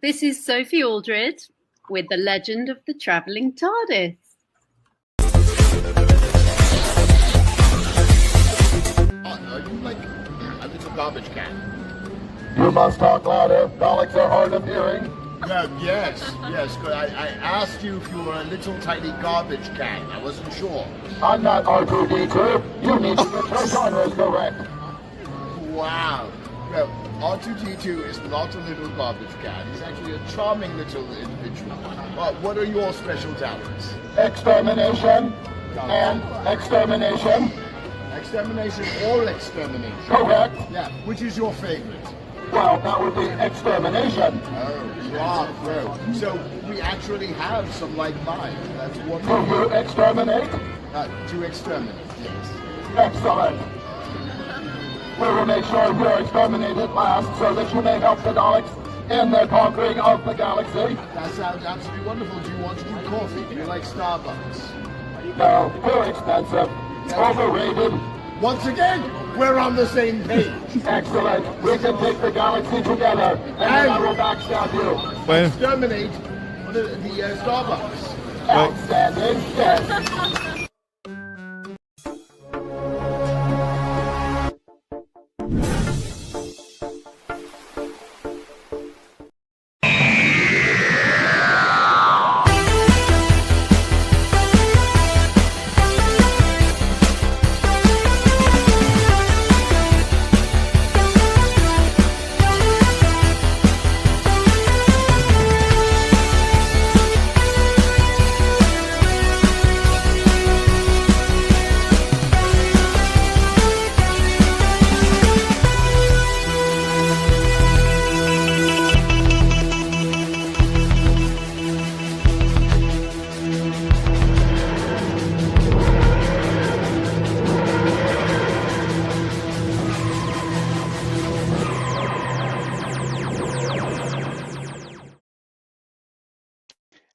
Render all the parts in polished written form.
This is Sophie Aldred with The Legend of the Travelling Tardis. Are you like a little garbage can? You must talk louder. Daleks are hard of hearing. Yes. I asked you if you were a little tiny garbage can. I wasn't sure. I'm not R2D2. You need to get your genres correct. Wow. Well, R2D2 is not a little garbage can. He's actually a charming little individual. What are your special talents? Extermination and extermination. Extermination or extermination? Correct. Yeah. Which is your favorite? Well, that would be extermination. Oh, wow. So we actually have some like mine. That's Do wonderful. you exterminate? To exterminate, yes. Excellent. We will make sure you're exterminated last so that you may help the Daleks in their conquering of the galaxy. That sounds absolutely wonderful. Do you want to do coffee? Do you like Starbucks? No, too expensive. Overrated. Once again, we're on the same page. Excellent. We can take the galaxy together, and then I will backstab you. Exterminate the Starbucks. Outstanding. Yes.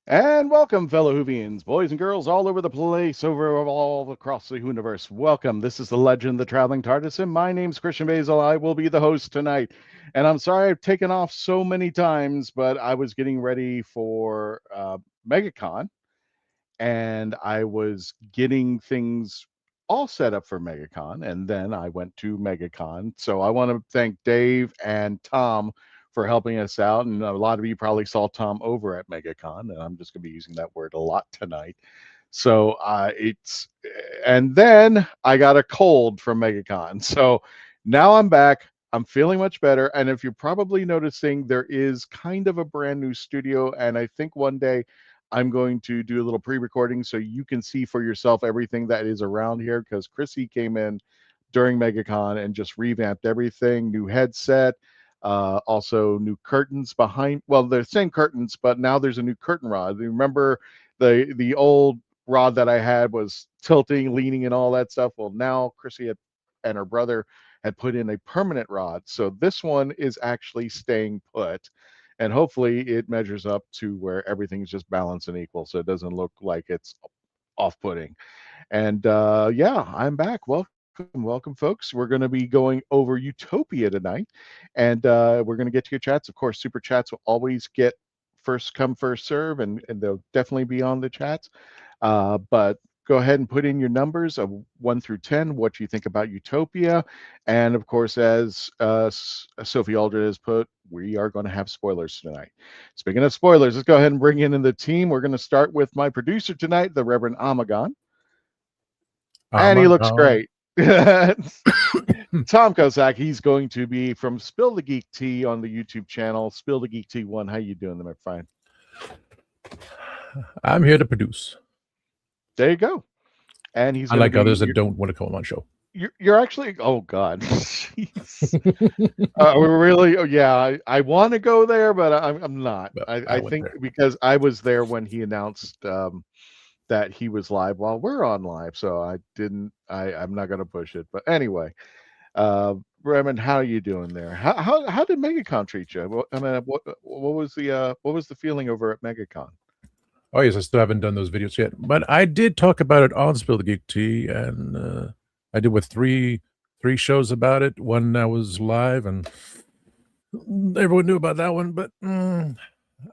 And welcome, fellow Whovians, boys and girls all over the place, all across the universe. Welcome. This is The Legend, the Traveling TARDIS, and my name's Christian Basil. I will be the host tonight. And I'm sorry I've taken off so many times, but I was getting ready for MegaCon, and I was getting things all set up for MegaCon, and then I went to MegaCon. So I want to thank Dave and Tom for helping us out. And a lot of you probably saw Tom over at MegaCon, and I'm just going to be using that word a lot tonight. So and then I got a cold from MegaCon. So now I'm back. I'm feeling much better. And if you're probably noticing, there is kind of a brand new studio. And I think one day I'm going to do a little pre-recording so you can see for yourself everything that is around here, because Chrissy came in during MegaCon and just revamped everything, new headset, also new curtains behind. Well, they're the same curtains, but now there's a new curtain rod. Remember the old rod that I had was tilting, leaning, and all that stuff? Well, now Chrissy and her brother had put in a permanent rod. So this one is actually staying put. And hopefully it measures up to where everything's just balanced and equal, so it doesn't look like it's off-putting. And yeah, I'm back. Welcome, folks. We're going to be going over Utopia tonight, and we're going to get to your chats. Of course, super chats will always get first come, first serve, and they'll definitely be on the chats. But go ahead and put in your numbers of 1 through 10, what you think about Utopia. And of course, as Sophie Aldred has put, we are going to have spoilers tonight. Speaking of spoilers, let's go ahead and bring in the team. We're going to start with my producer tonight, the Reverend Amagon. And he looks great. Tom Kozak, he's going to be from Spill the Geek Tea on the YouTube channel, Spill the Geek Tea 1. How you doing there, my friend? I'm here to produce. There you go. And he's unlike others that don't want to come on my show. You're actually, oh God. We're really, oh yeah, I want to go there, but I'm not. I think there because I was there when he announced that he was live while we're on live, so I'm not going to push it. But anyway, Raymond, how are you doing there? How did MegaCon treat you? Well, I mean, what was the feeling over at MegaCon? Oh yes, I still haven't done those videos yet, but I did talk about it on Spill the Geek Tea, and I did with three shows about it. One I was live, and everyone knew about that one. But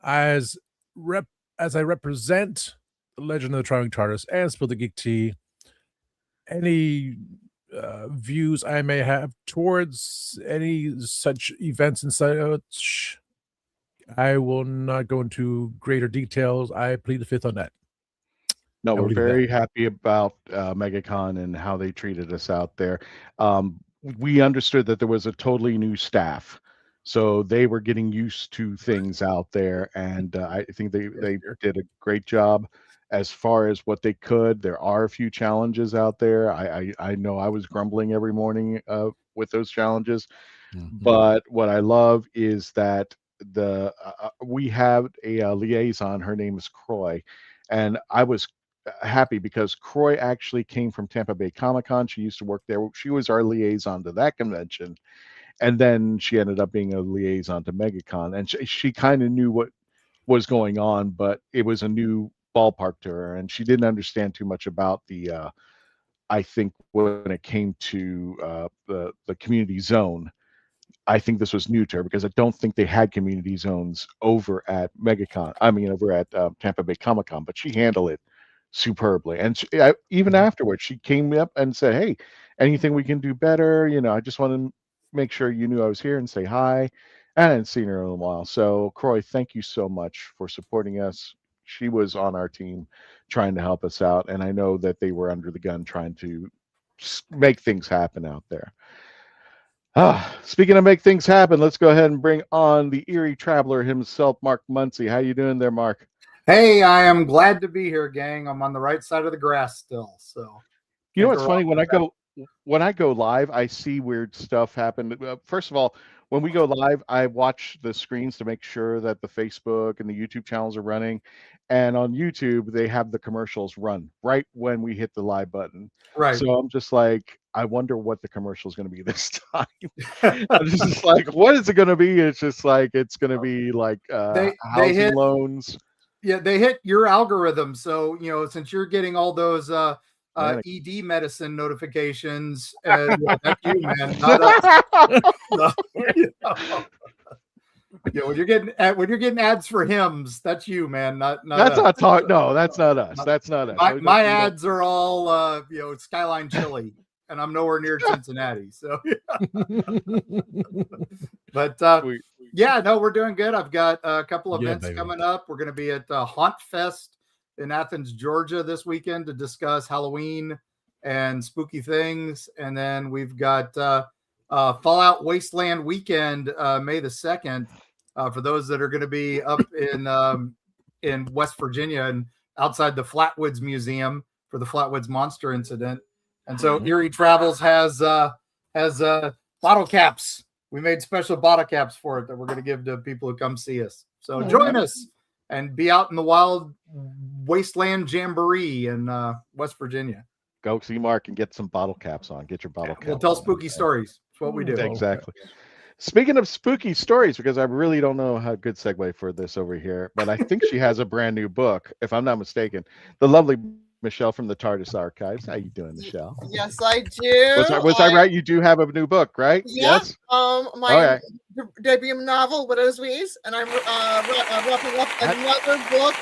as I represent the Legend of the Traveling Tardis and Spill the Geek Tea, any views I may have towards any such events and such, I will not go into greater details. I plead the fifth on that. No, I will we're leave it at very happy about MegaCon and how they treated us out there. We understood that there was a totally new staff, so they were getting used to things out there, and I think they Here. did a great job as far as what they could. There are a few challenges out there. I know I was grumbling every morning with those challenges, Mhm. but what I love is that we have a liaison. Her name is Croy, and I was happy because Croy actually came from Tampa Bay Comic Con. She used to work there. She was our liaison to that convention, and then she ended up being a liaison to MegaCon. And she kind of knew what was going on, but it was a new ballpark to her, and she didn't understand too much about the. I think when it came to the community zone, I think this was new to her because I don't think they had community zones over at MegaCon. I mean, over at Tampa Bay Comic Con, but she handled it superbly. And even afterwards, she came up and said, "Hey, anything we can do better? You know, I just want to make sure you knew I was here and say hi." And I hadn't seen her in a while. So, Croy, thank you so much for supporting us. She was on our team trying to help us out. And I know that they were under the gun trying to make things happen out there. Speaking of make things happen, let's go ahead and bring on the Erie Traveler himself, Mark Muncie. How you doing there, Mark? Hey, I am glad to be here, gang. I'm on the right side of the grass still. So You know what's funny? When I go live, I see weird stuff happen. First of all, when we go live, I watch the screens to make sure that the Facebook and the YouTube channels are running. And on YouTube, they have the commercials run right when we hit the live button. Right. So I'm just like, I wonder what the commercial is going to be this time. I'm just like, what is it going to be? It's just like it's going to be like housing loans. Yeah, they hit your algorithm. So since you're getting all those ED medicine notifications, that's you, man. Not us. No, when you're getting ads for hymns, that's you, man. Not that's us. not talk. No, that's not us. That's not us. My ads are all Skyline Chili, and I'm nowhere near Cincinnati. So, but yeah, no, we're doing good. I've got a couple events coming up. We're going to be at Haunt Fest in Athens, Georgia this weekend to discuss Halloween and spooky things. And then we've got Fallout Wasteland weekend, May the 2nd, for those that are going to be up in West Virginia and outside the Flatwoods Museum for the Flatwoods Monster Incident. And so Erie Travels has bottle caps. We made special bottle caps for it that we're going to give to people who come see us. So join us and be out in the wild wasteland jamboree in West Virginia. Go see Mark and get some bottle caps on. Get your bottle caps. We'll tell spooky stories. That's what we do. Exactly. Speaking of spooky stories, because I really don't know how good segue for this over here, but I think she has a brand new book, if I'm not mistaken. The lovely Michelle from the Tardis Archives. How you doing, Michelle? Yes, I do. Was I right? You do have a new book, right? Yeah, yes. My debut novel, Widow's Weeds, and I'm wrapping up another book.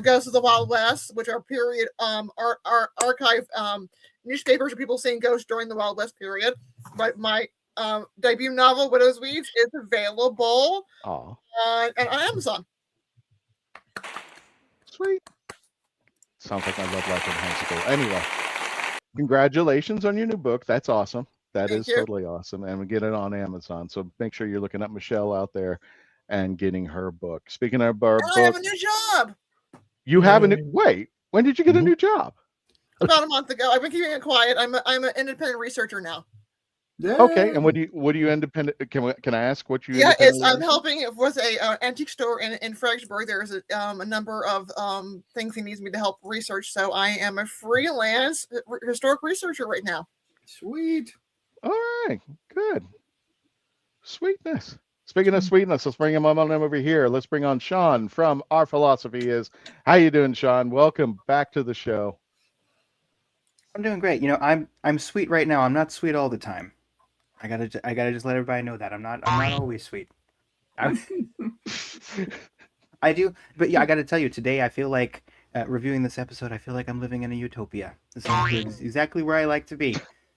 Goes to the Wild West, which are period archive newspapers of people seeing ghosts during the Wild West period. But my debut novel, Widow's Weeds, is available on Amazon. Sweet. Sounds like my love life in high school. Anyway, congratulations on your new book. That's awesome. That is totally awesome. And we get it on Amazon. So make sure you're looking up Michelle out there and getting her book. Speaking of our book, I have a new job. You have a new wait. When did you get a new job? About a month ago. I've been keeping it quiet. I'm an independent researcher now. Yeah. Okay, and what do you independent? Can I ask what you? Yeah, I'm helping with a antique store in Fredericksburg. There's a number of things he needs me to help research. So I am a freelance historic researcher right now. Sweet. All right, good. Sweetness. Speaking of sweetness, let's bring him on over here. Let's bring on Sean from Our Philosophy Is. How you doing, Sean? Welcome back to the show. I'm doing great. I'm sweet right now. I'm not sweet all the time. I gotta just let everybody know that I'm not always sweet. I do, but yeah, I got to tell you, today I feel like reviewing this episode. I feel like I'm living in a utopia. This is exactly where I like to be,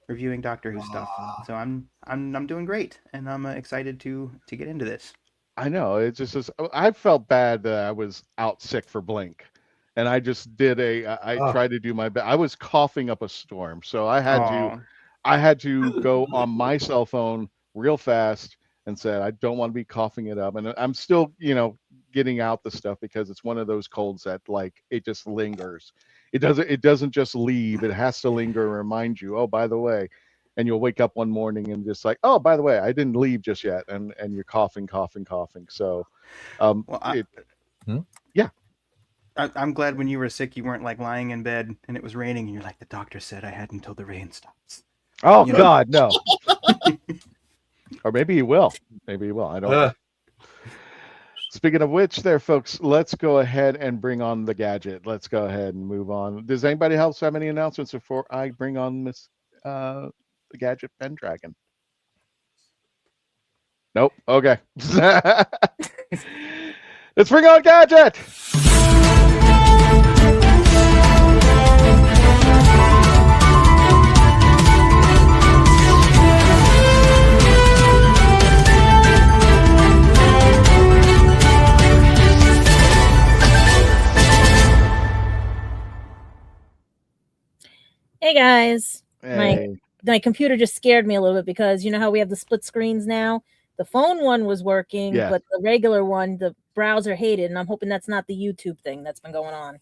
reviewing Doctor Who stuff. So I'm doing great, and I'm excited to get into this. I know. It's just I felt bad that I was out sick for Blink, and I just did I tried to do my best. I was coughing up a storm, so I had to go on my cell phone real fast and said I don't want to be coughing it up, and I'm still getting out the stuff because it's one of those colds that like it just lingers. It doesn't just leave. It has to linger and remind you. Oh, by the way. And you'll wake up one morning and just like, oh, by the way, I didn't leave just yet, and you're coughing. So, yeah. I'm glad when you were sick, you weren't like lying in bed and it was raining, and you're like, the doctor said I had until the rain stops. Oh God, no. Or maybe he will. I don't know. Speaking of which, there, folks, let's go ahead and bring on the gadget. Let's go ahead and move on. Does anybody else have any announcements before I bring on Miss the Gadget Pendragon? Nope. Okay. Let's bring on Gadget. Hey guys. Hey. My computer just scared me a little bit because you know how we have the split screens now? The phone one was working, but the regular one, the browser hated, and I'm hoping that's not the YouTube thing that's been going on.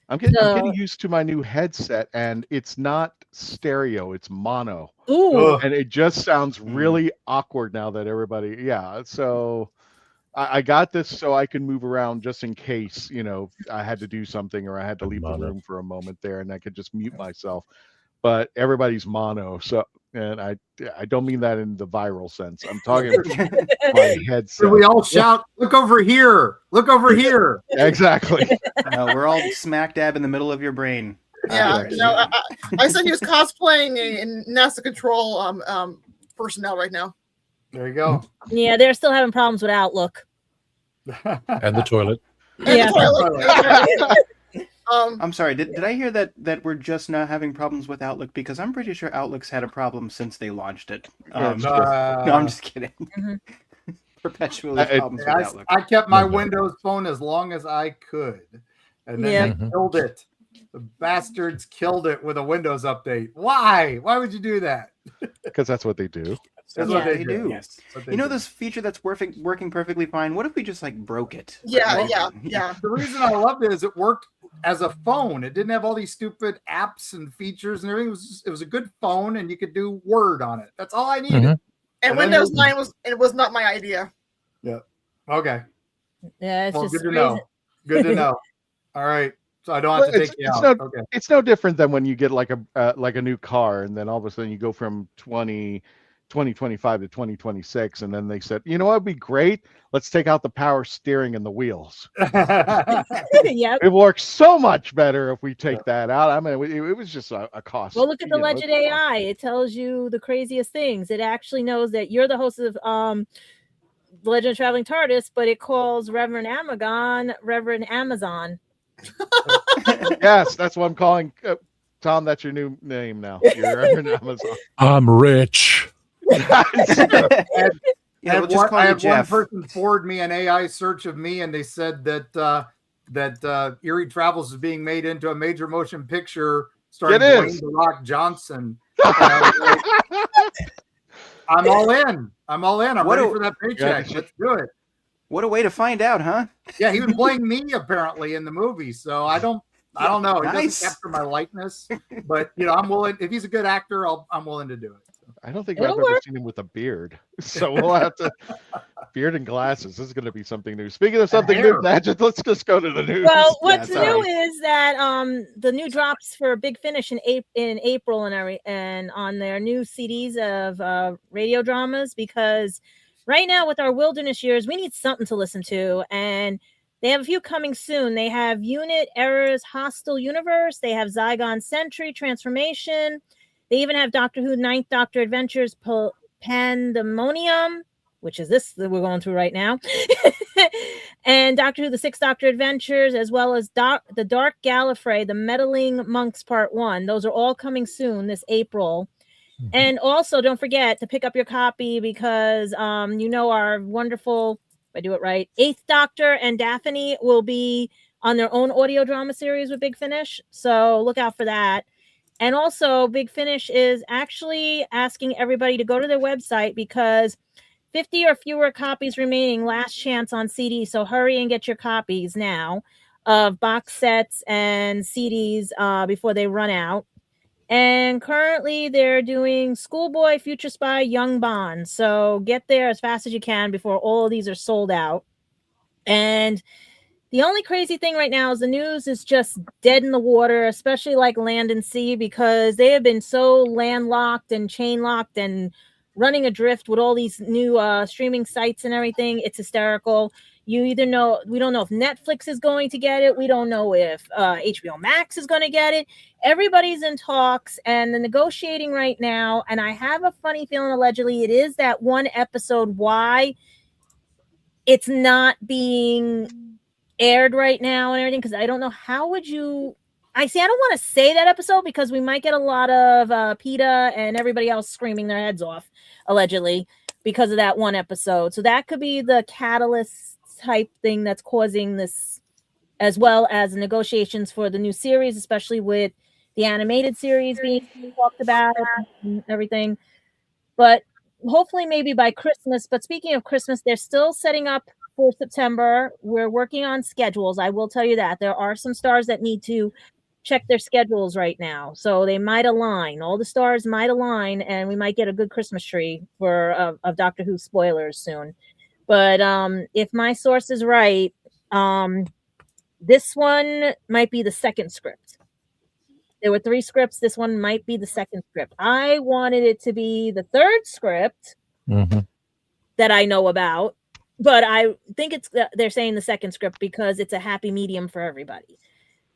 I'm getting used to my new headset, and it's not stereo, it's mono. Ooh. And it just sounds really awkward now that everybody, so I got this so I can move around just in case, I had to do something or I had to leave the room for a moment there, and I could just mute myself. But everybody's mono, and I don't mean that in the viral sense. I'm talking my headset. So we all shout, "Look over here! Look over here!" Exactly. We're all smack dab in the middle of your brain. Yeah, I said he was cosplaying a NASA control personnel right now. There you go. Yeah, they're still having problems with Outlook. And the toilet. Yeah. I'm sorry. Did I hear that we're just not having problems with Outlook? Because I'm pretty sure Outlook's had a problem since they launched it. No, I'm just kidding. Mm-hmm. Perpetually problems with Outlook. I kept my Windows phone as long as I could, and then they killed it. The bastards killed it with a Windows update. Why? Why would you do that? Because that's what they do. That's what they do. Yes. This feature that's working perfectly fine. What if we just broke it? Yeah. The reason I loved it is it worked as a phone. It didn't have all these stupid apps and features and everything. It was a good phone, and you could do Word on it. That's all I needed. Mm-hmm. And Windows 9 was not my idea. Yeah. Okay. Yeah, it's just good to know. Good to know. All right. So I don't have to take you out. It's no different than when you get like a new car, and then all of a sudden you go from 2025 to 2026, and then they said, you know what would be great? Let's take out the power steering and the wheels. Yep. It works so much better if we take that out. I mean, it was just a cost. Well, look at the Legend AI. It tells you the craziest things. It actually knows that you're the host of Legend of Traveling Tardis, but it calls Reverend Amazon. Yes, that's what I'm calling Tom. That's your new name now. You're Reverend Amazon. I'm rich. I had one person forward me an AI search of me, and they said that Eerie Travels is being made into a major motion picture starring Dwayne "The Rock" Johnson. I'm all in. I'm ready for that paycheck. Let's do it. What a way to find out, huh? Yeah, he was playing me apparently in the movie, so I don't know. It doesn't capture my likeness, but I'm willing. If he's a good actor, I'm willing to do it. I don't think I've ever seen him with a beard, so we'll have to beard and glasses. This is going to be something new. Speaking of something new, Magic, let's just go to the news. Well, what's new is that the new drops for Big Finish in April and on their new CDs of radio dramas, because right now with our wilderness years, we need something to listen to, and they have a few coming soon. They have Unit, Errors, Hostile Universe. They have Zygon Sentry, Transformation. They even have Doctor Who Ninth Doctor Adventures, Pandemonium, which is this that we're going through right now, and Doctor Who: The Sixth Doctor Adventures, as well as the Dark Gallifrey, The Meddling Monks Part 1. Those are all coming soon this April. And also, don't forget to pick up your copy because our wonderful, if I do it right, Eighth Doctor and Daphne will be on their own audio drama series with Big Finish. So look out for that. And also, Big Finish is actually asking everybody to go to their website because 50 or fewer copies remaining, last chance on CD. So hurry and get your copies now of box sets and CDs before they run out. And currently they're doing Schoolboy, Future Spy, Young Bond. So get there as fast as you can before all of these are sold out. And the only crazy thing right now is the news is just dead in the water, especially like land and sea, because they have been so landlocked and chain locked and running adrift with all these new streaming sites and everything. It's hysterical. We don't know if Netflix is going to get it. We don't know if HBO Max is going to get it. Everybody's in talks and the negotiating right now. And I have a funny feeling, allegedly, it is that one episode why it's not being aired right now and everything. Because I don't know how would you. I don't want to say that episode because we might get a lot of PETA and everybody else screaming their heads off, allegedly, because of that one episode. So that could be the catalyst type thing that's causing this, as well as negotiations for the new series, especially with the animated series being talked about and everything. But hopefully maybe by Christmas. But speaking of Christmas, they're still setting up for September. We're working on schedules. I will tell you that there are some stars that need to check their schedules right now, so they might align. All the stars might align, and we might get a good Christmas tree for of Doctor Who spoilers soon. But if my source is right, this one might be the second script. There were 3 scripts. This one might be the second script. I wanted it to be the third script that I know about, but I think they're saying the second script because it's a happy medium for everybody.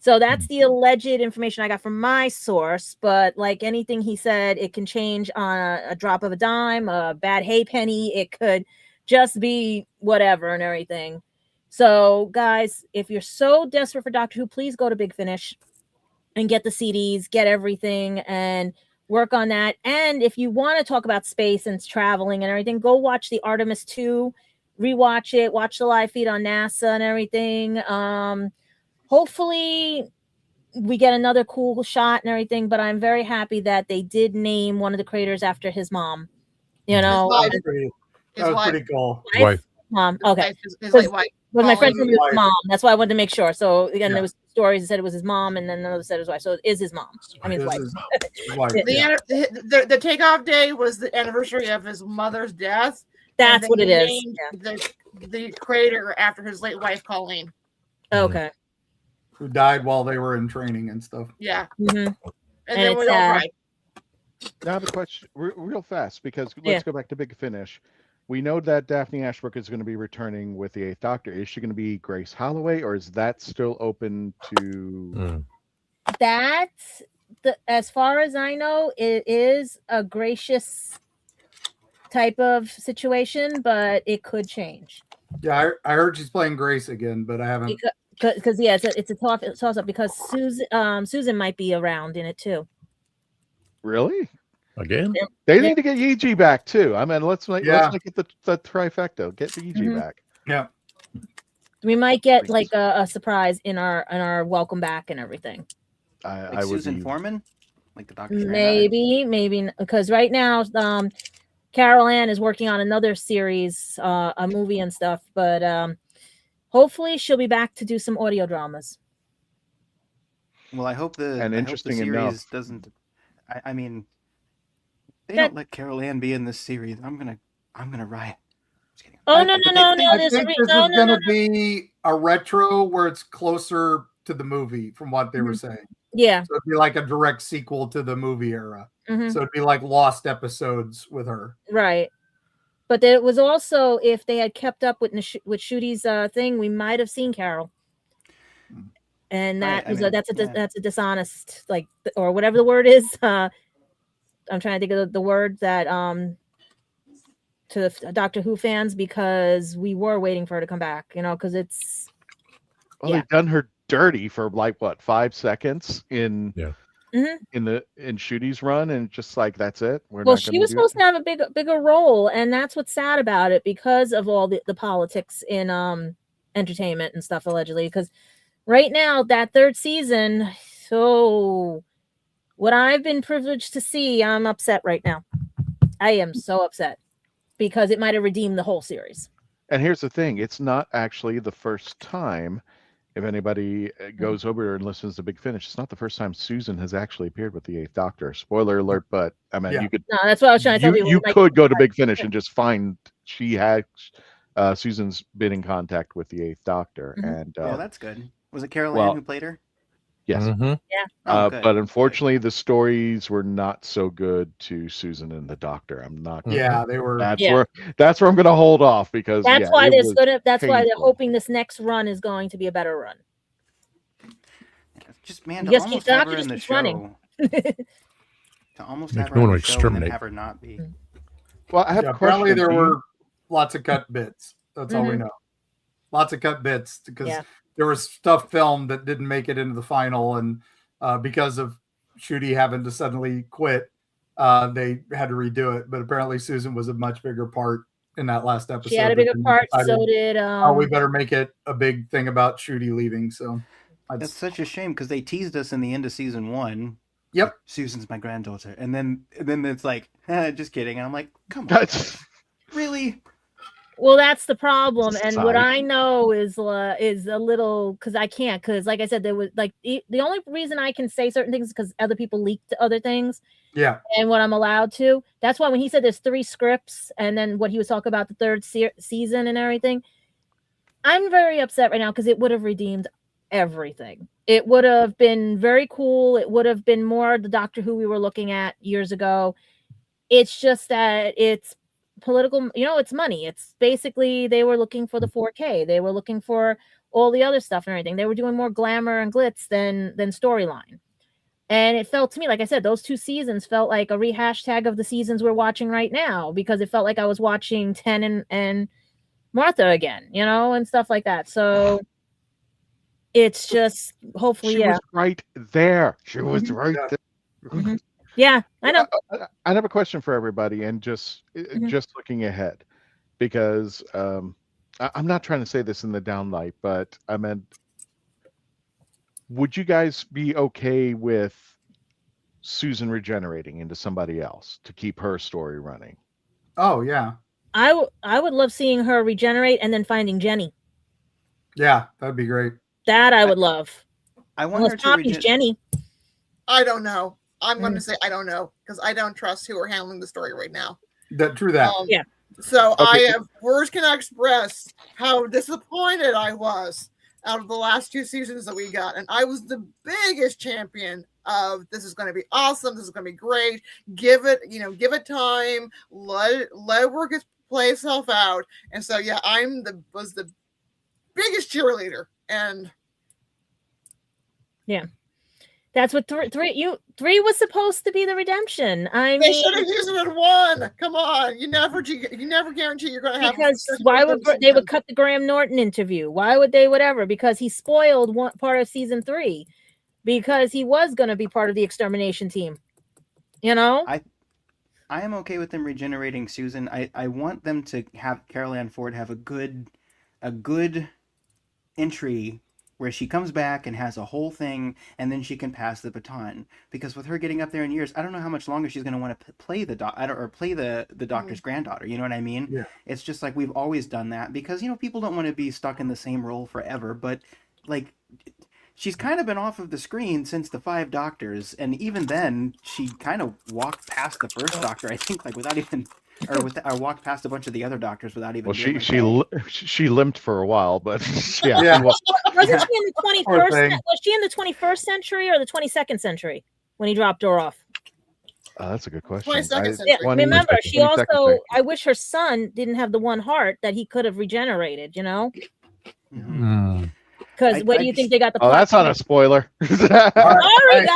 So that's the alleged information I got from my source. But like anything he said, it can change on a drop of a dime, a bad hay penny. It could just be whatever and everything. So guys, if you're so desperate for Doctor Who, please go to Big Finish and get the CDs, get everything and work on that. And if you want to talk about space and traveling and everything, go watch the Artemis 2, rewatch it, watch the live feed on NASA and everything. Hopefully we get another cool shot and everything, but I'm very happy that they did name one of the creators after his mom. That was pretty cool. Wife. Mom. Okay. His late wife. But my friend said it was mom. That's why I wanted to make sure. So again, there was stories that said it was his mom, and then another said his wife. So it is his mom. I mean, his wife. The takeoff day was the anniversary of his mother's death. That's what it is. The creator after his late wife, Colleen. Okay. Who died while they were in training and stuff. Yeah. And then we all cried. Now the question, real fast, because let's go back to Big Finish. We know that Daphne Ashbrook is going to be returning with the 8th Doctor. Is she going to be Grace Holloway, or is that still open to? That's as far as I know, it is a gracious type of situation, but it could change. Yeah, I heard she's playing Grace again, but I haven't. Because it's a toss up because Susan might be around in it too. Really? Again? They need to get Yiji back too. I mean, let's make it the trifecta. Get the Yiji back. Yeah. We might get like a surprise in our welcome back and everything. I would Susan Foreman, like the Doctor. Maybe because right now, Carol Ann is working on another series, a movie and stuff. But hopefully, she'll be back to do some audio dramas. Well, I hope the series doesn't. I mean, they don't let Carol Ann be in this series. I'm gonna riot. Oh no! I think this is gonna be a retro where it's closer to the movie, from what they were saying. Yeah. So it'd be like a direct sequel to the movie era. So it'd be like lost episodes with her. Right. But it was also, if they had kept up with Shudi's thing, we might have seen Carol. And that that's a dishonest, like, or whatever the word is. I'm trying to think of the word that to the Doctor Who fans because we were waiting for her to come back, because it's Well, they've done her dirty for like what 5 seconds in Shooty's run, and just like that's it. She was supposed to have a bigger role, and that's what's sad about it because of all the politics in entertainment and stuff allegedly. Because right now that 3rd season, so what I've been privileged to see, I'm upset right now. I am so upset because it might have redeemed the whole series. And here's the thing: it's not actually the first time. If anybody goes over and listens to Big Finish, it's not the first time Susan has actually appeared with the 8th Doctor. Spoiler alert, but I mean, you could. No, that's what I was trying to tell people. You could go to Big Finish and just find she had Susan's been in contact with the 8th Doctor, and that's good. Was it Carol Ann who played her? Yes. Yeah. But unfortunately, the stories were not so good to Susan and the Doctor. I'm not. Yeah, they were. That's where I'm going to hold off because that's why That's why they're hoping this next run is going to be a better run. Just man, to almost have her in the show. To almost have her in the show and then have her not be. Well, I have apparently there were lots of cut bits. That's all we know. Lots of cut bits because. There was stuff filmed that didn't make it into the final, and because of Shooty having to suddenly quit, they had to redo it. But apparently, Susan was a much bigger part in that last episode. She had a bigger part. So did. We better make it a big thing about Shooty leaving. So that's such a shame because they teased us in the end of season 1. Yep, Susan's my granddaughter, and then it's like, just kidding. And I'm like, come on, really? Well, that's the problem, and what I know is a little because I can't because like I said, there was like the only reason I can say certain things is because other people leaked other things. Yeah, and what I'm allowed to. That's why when he said there's 3 scripts, and then what he was talking about the 3rd season and everything, I'm very upset right now because it would have redeemed everything. It would have been very cool. It would have been more the Doctor Who we were looking at years ago. It's just that it's political, it's money. It's basically they were looking for the 4K. They were looking for all the other stuff and everything. They were doing more glamour and glitz than storyline. And it felt to me, like I said, those 2 seasons felt like a rehashtag of the seasons we're watching right now because it felt like I was watching 10 and Martha again, and stuff like that. So it's just hopefully she was right there. She was right there. Yeah, I know. I have a question for everybody, and just looking ahead, because I'm not trying to say this in the down light, but I meant, would you guys be okay with Susan regenerating into somebody else to keep her story running? Oh yeah, I would love seeing her regenerate and then finding Jenny. Yeah, that'd be great. That I would love. I want her to Jenny. I don't know. I'm going to say I don't know because I don't trust who are handling the story right now. True that. Yeah. So okay. Words can express how disappointed I was out of the last 2 seasons that we got, and I was the biggest champion of this is going to be awesome. This is going to be great. Give it time. Let it work play itself out. And so yeah, was the biggest cheerleader, and yeah. That's what 3 was supposed to be the redemption. They should have used it in 1. Come on, you never guarantee you're going to have. Because why would they would cut the Graham Norton interview? Why would they whatever? Because he spoiled one part of season 3, because he was going to be part of the extermination team. I am okay with them regenerating Susan. I want them to have Carol Ann Ford have a good entry where she comes back and has a whole thing, and then she can pass the baton. Because with her getting up there in years, I don't know how much longer she's going to want to play the doctor's granddaughter. You know what I mean? Yeah. It's just like we've always done that because people don't want to be stuck in the same role forever. But like, she's kind of been off of the screen since the 5 Doctors, and even then, she kind of walked past the first Doctor. I think without even. Or walked past a bunch of the other Doctors without even. Well, she limped for a while, but yeah. Yeah. Wasn't she in the 21st? Was she in the 21st century or the 22nd century when he dropped her off? That's a good question. 22nd century. Remember, she also. I wish her son didn't have the 1 heart that he could have regenerated. Mm-hmm. Because where do you think they got the? Oh, that's not a spoiler. Sorry, guys.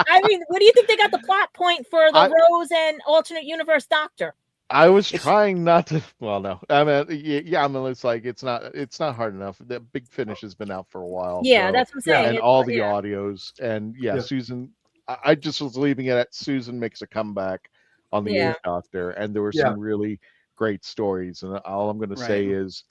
I mean, what do you think they got the plot point for the Rose and alternate universe Doctor? I was trying not to. Well, no. I mean, yeah. I mean, it's like it's not hard enough. The Big Finish has been out for a while. Yeah, so, that's what I'm saying. and It's, all the yeah. audios, and Yeah. Susan. I just was leaving it at Susan makes a comeback on the Yeah. Eighth Doctor, and there were Yeah. some really great stories. And all I'm going to say Right. is,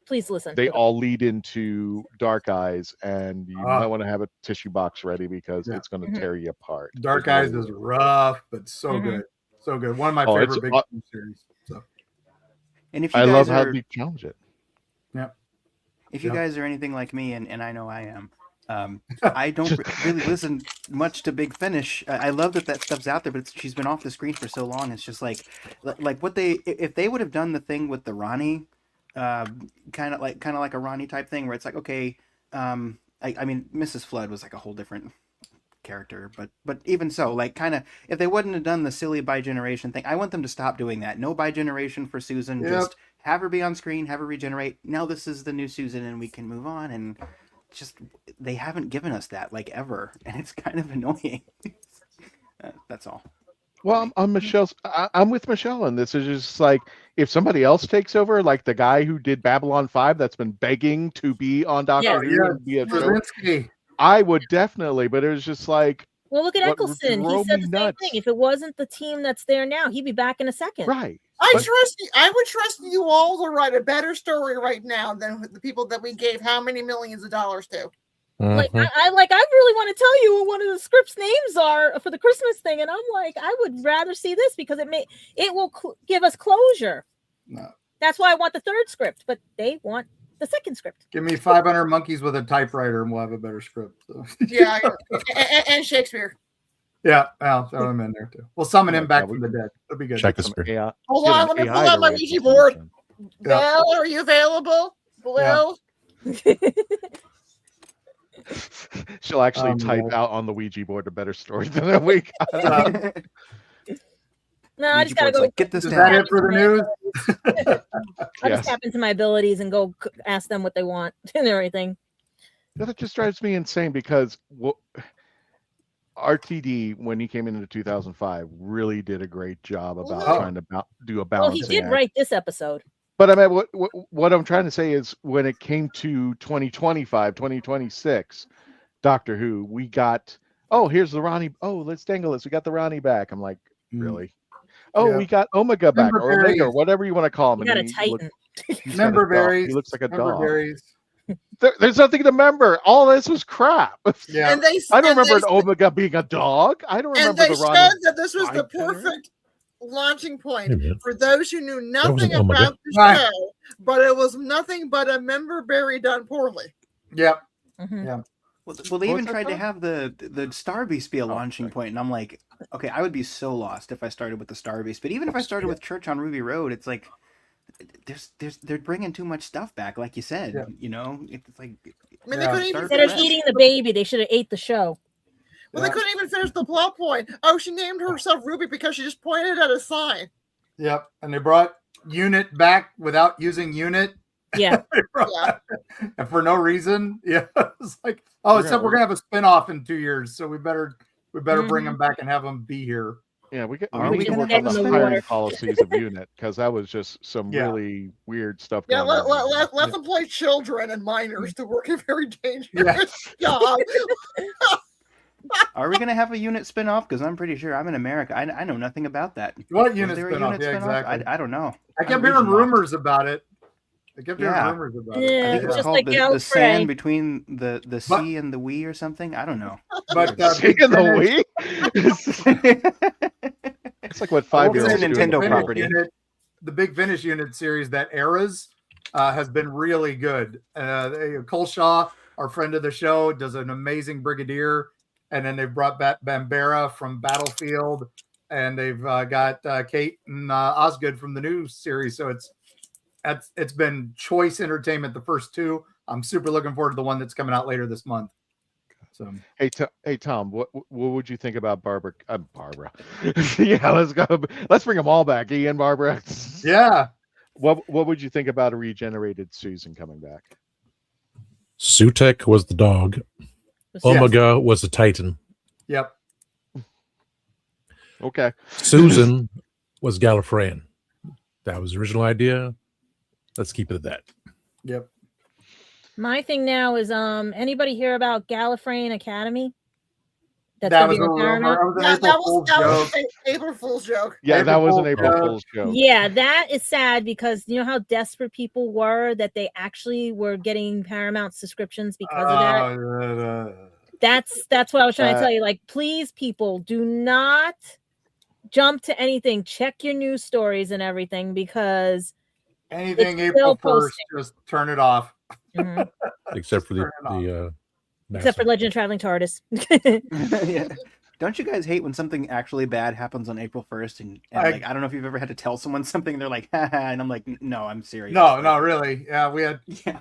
Please listen. they all lead into Dark Eyes, and you might want to have a tissue box ready because Yeah. it's going to tear you apart. Dark Eyes is rough, but so good. So good. One of my Oh, favorite it's Big Finish series. So And if you I guys love how are, they challenge it. yeah. if you Yeah. guys are anything like me, and I know I am, I don't really listen much to Big Finish. I love that stuff's out there, but she's been off the screen for so long. It's just like what if they would have done the thing with the Ronnie, kind of like a Ronnie type thing, where it's like, okay, I mean, Mrs. Flood was like a whole different character, but even so, like, kind of, if they wouldn't have done the silly bi-generation thing, I want them to stop doing that. No bi-generation for Susan. Yep. Just have her be on screen, have her regenerate. Now this is the new Susan, and we can move on. And just, they haven't given us that, like, ever, and it's kind of annoying. That's all. Well, I'm with Michelle on this. It's just like if somebody else takes over, like the guy who did Babylon 5 that's been begging to be on Doctor Who and be a show, Krasinski. I would definitely, but it was just like, Well, look at what Eccleston. He drove said me the same nuts. thing. If it wasn't the team that's there now, he'd be back in a second. right. I But- trust you. I would trust you all to write a better story right now than the people that we gave how many millions of dollars to. Like I really want to tell you what one of the scripts names are for the Christmas thing, and I'm like, I would rather see this because it will give us closure. No. That's why I want the third script, but they want the second script. Give me 500 monkeys with a typewriter, and we'll have a better script. So. Yeah, and Shakespeare. Yeah, I'll throw him in there too. We'll summon him back from the dead. It'll be good. Shakespeare. Hold on, let me pull out my Ouija board. Bill, are you available? Bill? She'll actually type out on the Ouija board a better story than a week. No, I just gotta go. Get this Is down. that it for the news? I just tap into my abilities and go ask them what they want and everything. That just drives me insane because RTD, when he came into 2005, really did a great job about trying to do a Well, balance. he did write this episode. But I mean, what I'm trying to say is when it came to 2025, 2026, Doctor Who, we got, here's the Ronnie. Oh, let's dangle this. We got the Ronnie back. I'm like, really? Oh, we got Omega back, or Omega, or whatever you want to call him. We got a Titan. Member berries. He looks like a dog. Berries. There's nothing to remember. All this was crap. Yeah. And they, I don't remember and an Omega being a dog. I don't and remember they the said Ronnie. that this was the Titan. perfect launching point Hey, man. for those who knew That was nothing an Omega. about the show, but it was nothing but a member berry done poorly. Yep. Mhm. Yeah. Well, they even What's that tried to called? have the Star Beast be a launching point, and I'm like, okay, I would be so lost if I started with the Star Beast. But even if I started with Church on Ruby Road, it's like they're bringing too much stuff back, like you said. Yeah. You know, it's like, I mean, they couldn't even Instead of finish. eating the baby, they should have ate the show. Well, they couldn't even finish the plot point. Oh, she named herself Ruby because she just pointed at a sign. Yep. And they brought Unit back without using Unit. Yeah. And for no reason. Yeah. It's like, except we're gonna have a spinoff in 2 years, so we better bring them back and have them be here. Yeah, we can Are we work gonna on have the a hiring water? policies of Unit because that was just some Yeah. really weird stuff. Yeah, going on. let them play children and minors to work a very dangerous job. are we gonna have a Unit spinoff? Because I'm pretty sure I'm in America. I know nothing about that. What Is Unit there a spinoff? Unit Yeah, spinoff? exactly. I don't know. I kept I'm hearing losing my- rumors about it. I kept hearing Yeah. rumors about Yeah, it. I think it's it's just called like the Gallifrey. sand between the sea and the we or something. I don't know. But See Big in the Finish- Wii? It's like what I will 5-year-olds say do. the Nintendo Big Finish property. Unit- the Big Finish Unit series, that Eras, has been really good. Colshaw, our friend of the show, does an amazing Brigadier, and then they've brought back Bambera from Battlefield, and they've got Kate and Osgood from the new series. So it's been choice entertainment. The first two. I'm super looking forward to the one that's coming out later this month. So Hey Tom, what would you think about Barbara? Barbara. Yeah, let's go. Let's bring them all back. Ian, Barbara. yeah, What would you think about a regenerated Susan coming back? Sutek was the dog. Omega was the Titan. yep, Okay. Susan was Gallifreyan. That was the original idea. Let's keep it at that. Yep. My thing now is anybody hear about Gallifreyan Academy? That was a rumor. That was an April Fool's joke. Yeah, that was an April Fool's joke. Yeah, that is sad because you know how desperate people were that they actually were getting Paramount subscriptions because of that. That's what I was trying to tell you. Like, please, people, do not jump to anything. Check your news stories and everything anything it's April 1st, just turn it off. Mm-hmm. Except for the except for Legend of Traveling TARDIS. Yeah. Don't you guys hate when something actually bad happens on April 1st? And like, I don't know if you've ever had to tell someone something, and they're like, haha, and I'm like, no, I'm serious. No, really. Yeah,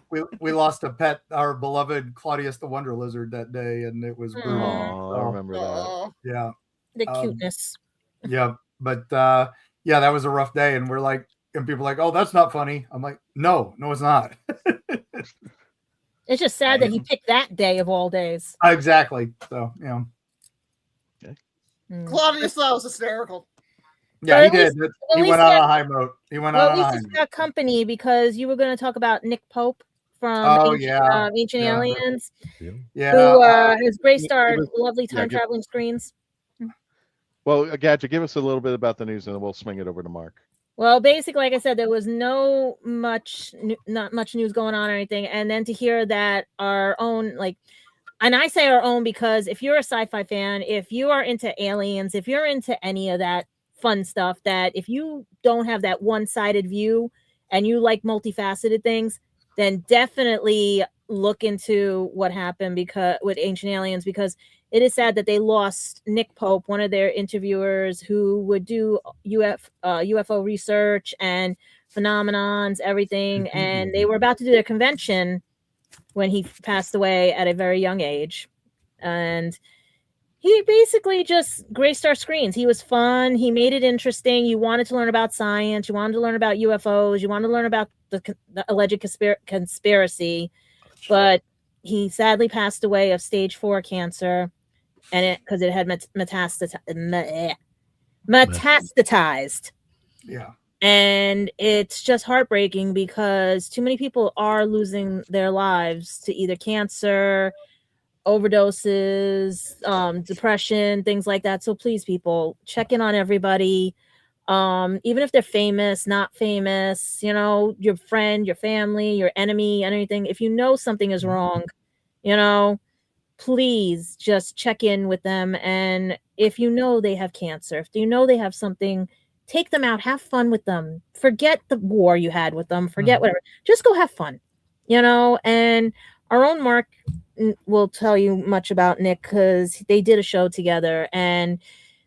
we lost a pet, our beloved Claudius the Wonder Lizard that day, and it was brutal. Oh, I remember that. Yeah. The cuteness. Yeah, but yeah, that was a rough day, and we're like, and people are like, oh, that's not funny. I'm like, no, it's not. It's just sad that he picked that day of all days. Exactly. So, Claudius thought it was hysterical. Yeah, he did. He went on a high note. He went on a high note. Got company because you were going to talk about Nick Pope from Ancient Aliens. Yeah. Who has Grey Star lovely time traveling screens. Well, Gadget, give us a little bit about the news and then we'll swing it over to Mark. Well, basically, like I said, there was not much news going on or anything. And then to hear that our own, and I say our own because if you're a sci-fi fan, if you are into aliens, if you're into any of that fun stuff, that if you don't have that one-sided view and you like multifaceted things, then definitely look into what happened with Ancient Aliens, because it is sad that they lost Nick Pope, one of their interviewers who would do UFO research and phenomenons, everything. And they were about to do their convention when he passed away at a very young age. And he basically just Grey Star screens. He was fun. He made it interesting. You wanted to learn about science. You wanted to learn about UFOs. You wanted to learn about the alleged conspiracy. But he sadly passed away of stage 4 cancer, and because it had metastasized. Yeah. And it's just heartbreaking because too many people are losing their lives to either cancer, overdoses, depression, things like that. So please, people, check in on everybody. Even if they're famous, not famous, your friend, your family, your enemy, anything. If you know something is wrong, please just check in with them. And if you know they have cancer, if you know they have something, take them out, have fun with them. Forget the war you had with them, forget whatever. Just go have fun, and our own Mark will tell you much about Nick because they did a show together, and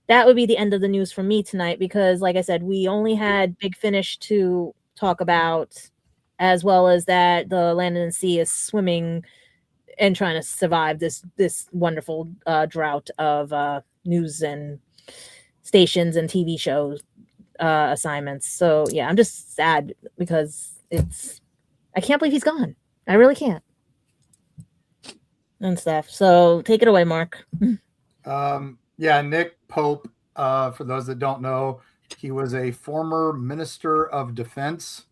that would be the end of the news for me tonight because, like I said, we only had Big Finish to talk about, as well as that the Land and Sea is swimming and trying to survive this wonderful drought of news and stations and TV shows assignments. So yeah, I'm just sad because I can't believe he's gone. I really can't. And stuff. So take it away, Mark. Yeah, Nick Pope, for those that don't know, he was a former Minister of Defense.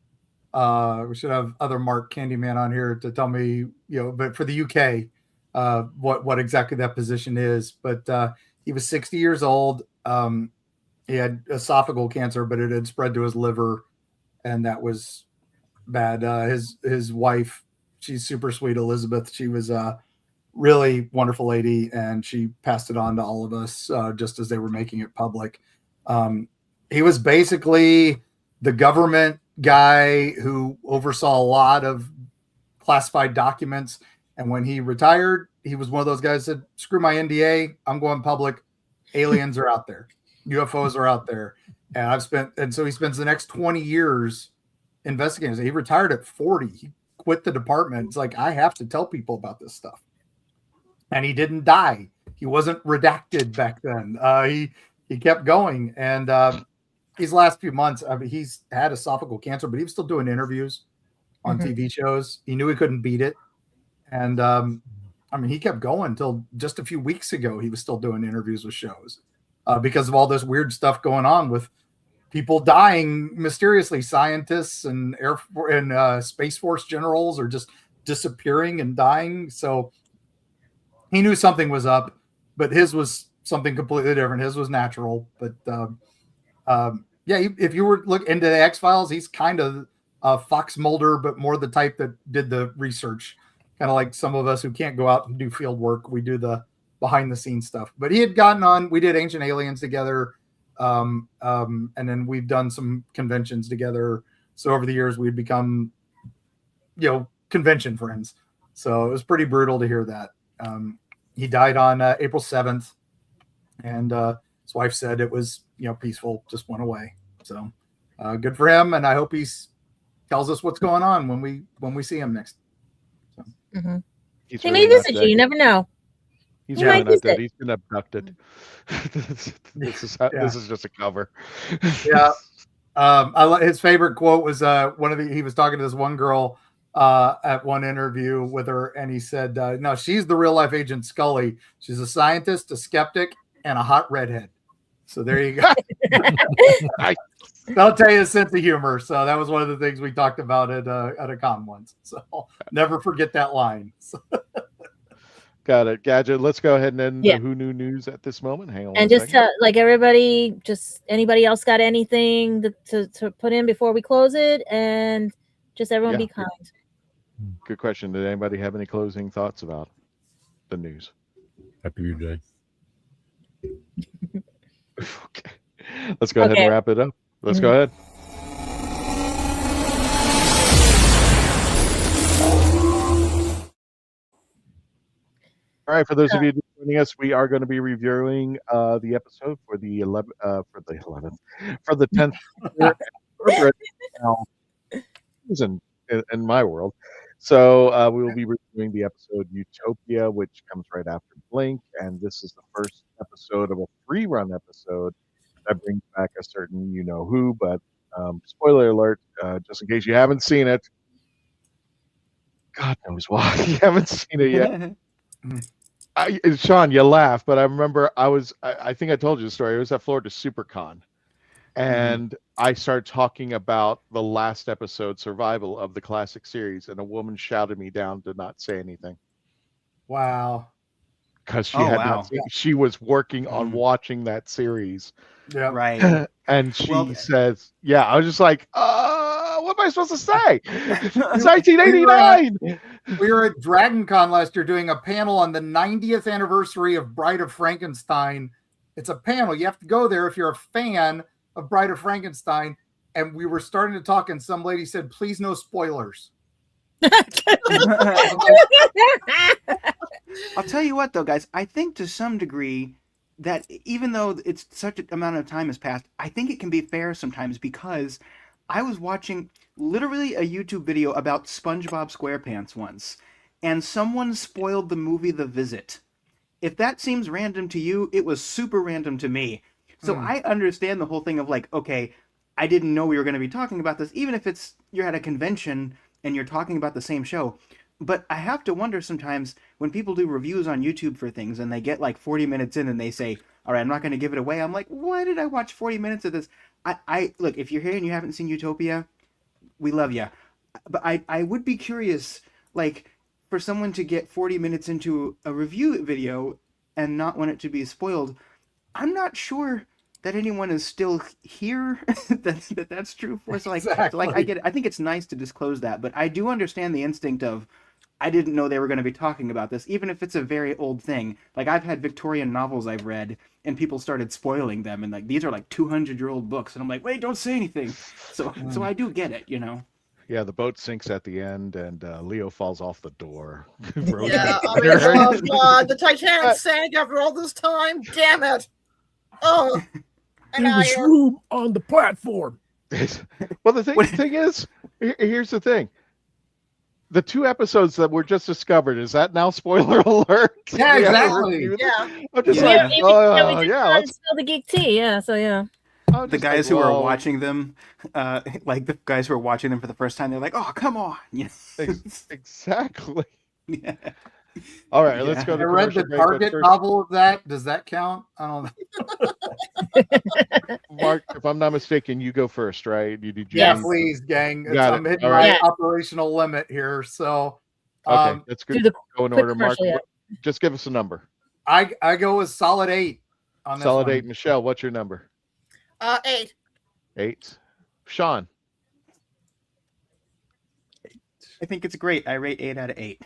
We should have other Mark Candyman on here to tell me, but for the UK, what exactly that position is. But he was 60 years old. He had esophageal cancer, but it had spread to his liver, and that was bad. His wife, she's super sweet, Elizabeth. She was really wonderful lady, and she passed it on to all of us just as they were making it public. He was basically the government guy who oversaw a lot of classified documents, and when he retired, he was one of those guys that said, screw my NDA, I'm going public. Aliens are out there, UFOs are out there, and so he spends the next 20 years investigating. He retired at 40. He quit the department. It's like, I have to tell people about this stuff. And he didn't die. He wasn't redacted back then. He kept going. And these last few months, he's had esophageal cancer, but he was still doing interviews on TV shows. He knew he couldn't beat it. And he kept going until just a few weeks ago. He was still doing interviews with shows because of all this weird stuff going on with people dying mysteriously. Scientists and Space Force generals are just disappearing and dying. So he knew something was up, but his was something completely different. His was natural, but if you were look into the X-Files, he's kind of Fox Mulder, but more the type that did the research, kind of like some of us who can't go out and do field work. We do the behind the scenes stuff. But he had gotten on. We did Ancient Aliens together, and then we've done some conventions together. So over the years, we'd become, convention friends. So it was pretty brutal to hear that. He died on April 7th, and his wife said it was, peaceful, just went away. So good for him, and I hope he tells us what's going on when we see him next. So. Mm-hmm. He may visit you. You never know. He's really not dead. He's been abducted. This is just a cover. Yeah. His favorite quote was he was talking to this one girl at one interview with her, and he said, no, she's the real life Agent Scully. She's a scientist, a skeptic, and a hot redhead. So there you go. I'll tell you a sense of humor. So that was one of the things we talked about at a con once. So never forget that line. So. Got it. Gadget, let's go ahead and end the Who Knew News at this moment. Hang on. And just everybody, anybody else got anything to put in before we close it? And just everyone be kind. Good question. Did anybody have any closing thoughts about the news? Happy New Day. Okay. Let's go ahead and wrap it up. Let's go ahead. All right, for those of you joining us, we are going to be reviewing the episode for the 10th season in my world. So we will be reviewing the episode Utopia, which comes right after Blink, and this is the first episode of a free run episode that brings back a certain who. But spoiler alert, just in case you haven't seen it, God knows why you haven't seen it yet. Sean, you laugh, but I remember I think I told you the story. I was at Florida SuperCon, and I started talking about the last episode, Survival, of the classic series, and a woman shouted me down to not say anything. Wow. Because she was working on watching that series. Yeah. Right. And she says, I was just like, what am I supposed to say? It's 1989. We were at Dragon Con last year doing a panel on the 90th anniversary of Bride of Frankenstein. It's a panel. You have to go there if you're a fan of Bride of Frankenstein. And we were starting to talk, and some lady said, please no spoilers. I'll tell you what, though, guys, I think to some degree that even though it's such an amount of time has passed, I think it can be fair sometimes, because I was watching literally a YouTube video about SpongeBob SquarePants once, and someone spoiled the movie The Visit. If that seems random to you, it was super random to me. So I understand the whole thing of okay, I didn't know we were going to be talking about this, even if you're at a convention and you're talking about the same show. But I have to wonder sometimes when people do reviews on YouTube for things and they get 40 minutes in and they say, all right, I'm not going to give it away. I'm like, why did I watch 40 minutes of this? I look, if you're here and you haven't seen Utopia, we love you. But I would be curious, for someone to get 40 minutes into a review video and not want it to be spoiled, I'm not sure that anyone is still here that's true for. So exactly. I get it. I think it's nice to disclose that, but I do understand the instinct of, I didn't know they were going to be talking about this, even if it's a very old thing. I've had Victorian novels I've read, and people started spoiling them, and these are 200-year-old books, and I'm like, wait, don't say anything. So I do get it, Yeah, the boat sinks at the end, and Leo falls off the door. Oh God, the Titanic sank after all this time. Damn it! Oh, and there was room on the platform. Well, the thing is, here's the thing. The 2 episodes that were just discovered, is that now spoiler alert? Yeah, exactly. I'm just let's spill the geek tea. Yeah, so yeah. The guys who are watching them, the guys who are watching them for the first time, they're like, "Oh, come on!" Exactly. Yeah. All right, let's go to I read the commercial break. But Target first, novel of that. Does that count? I don't know. Mark, if I'm not mistaken, you go first, right? You did. Yeah, please, gang. Got I'm it. hitting All my right. operational limit here. So, Okay, that's good. Do the Go in quick order, Mark. commercial, yeah. Just give us a number. I go with solid 8 on this Solid one. 8. Michelle, what's your number? 8. 8. Sean. I think it's great. I rate 8 out of 8.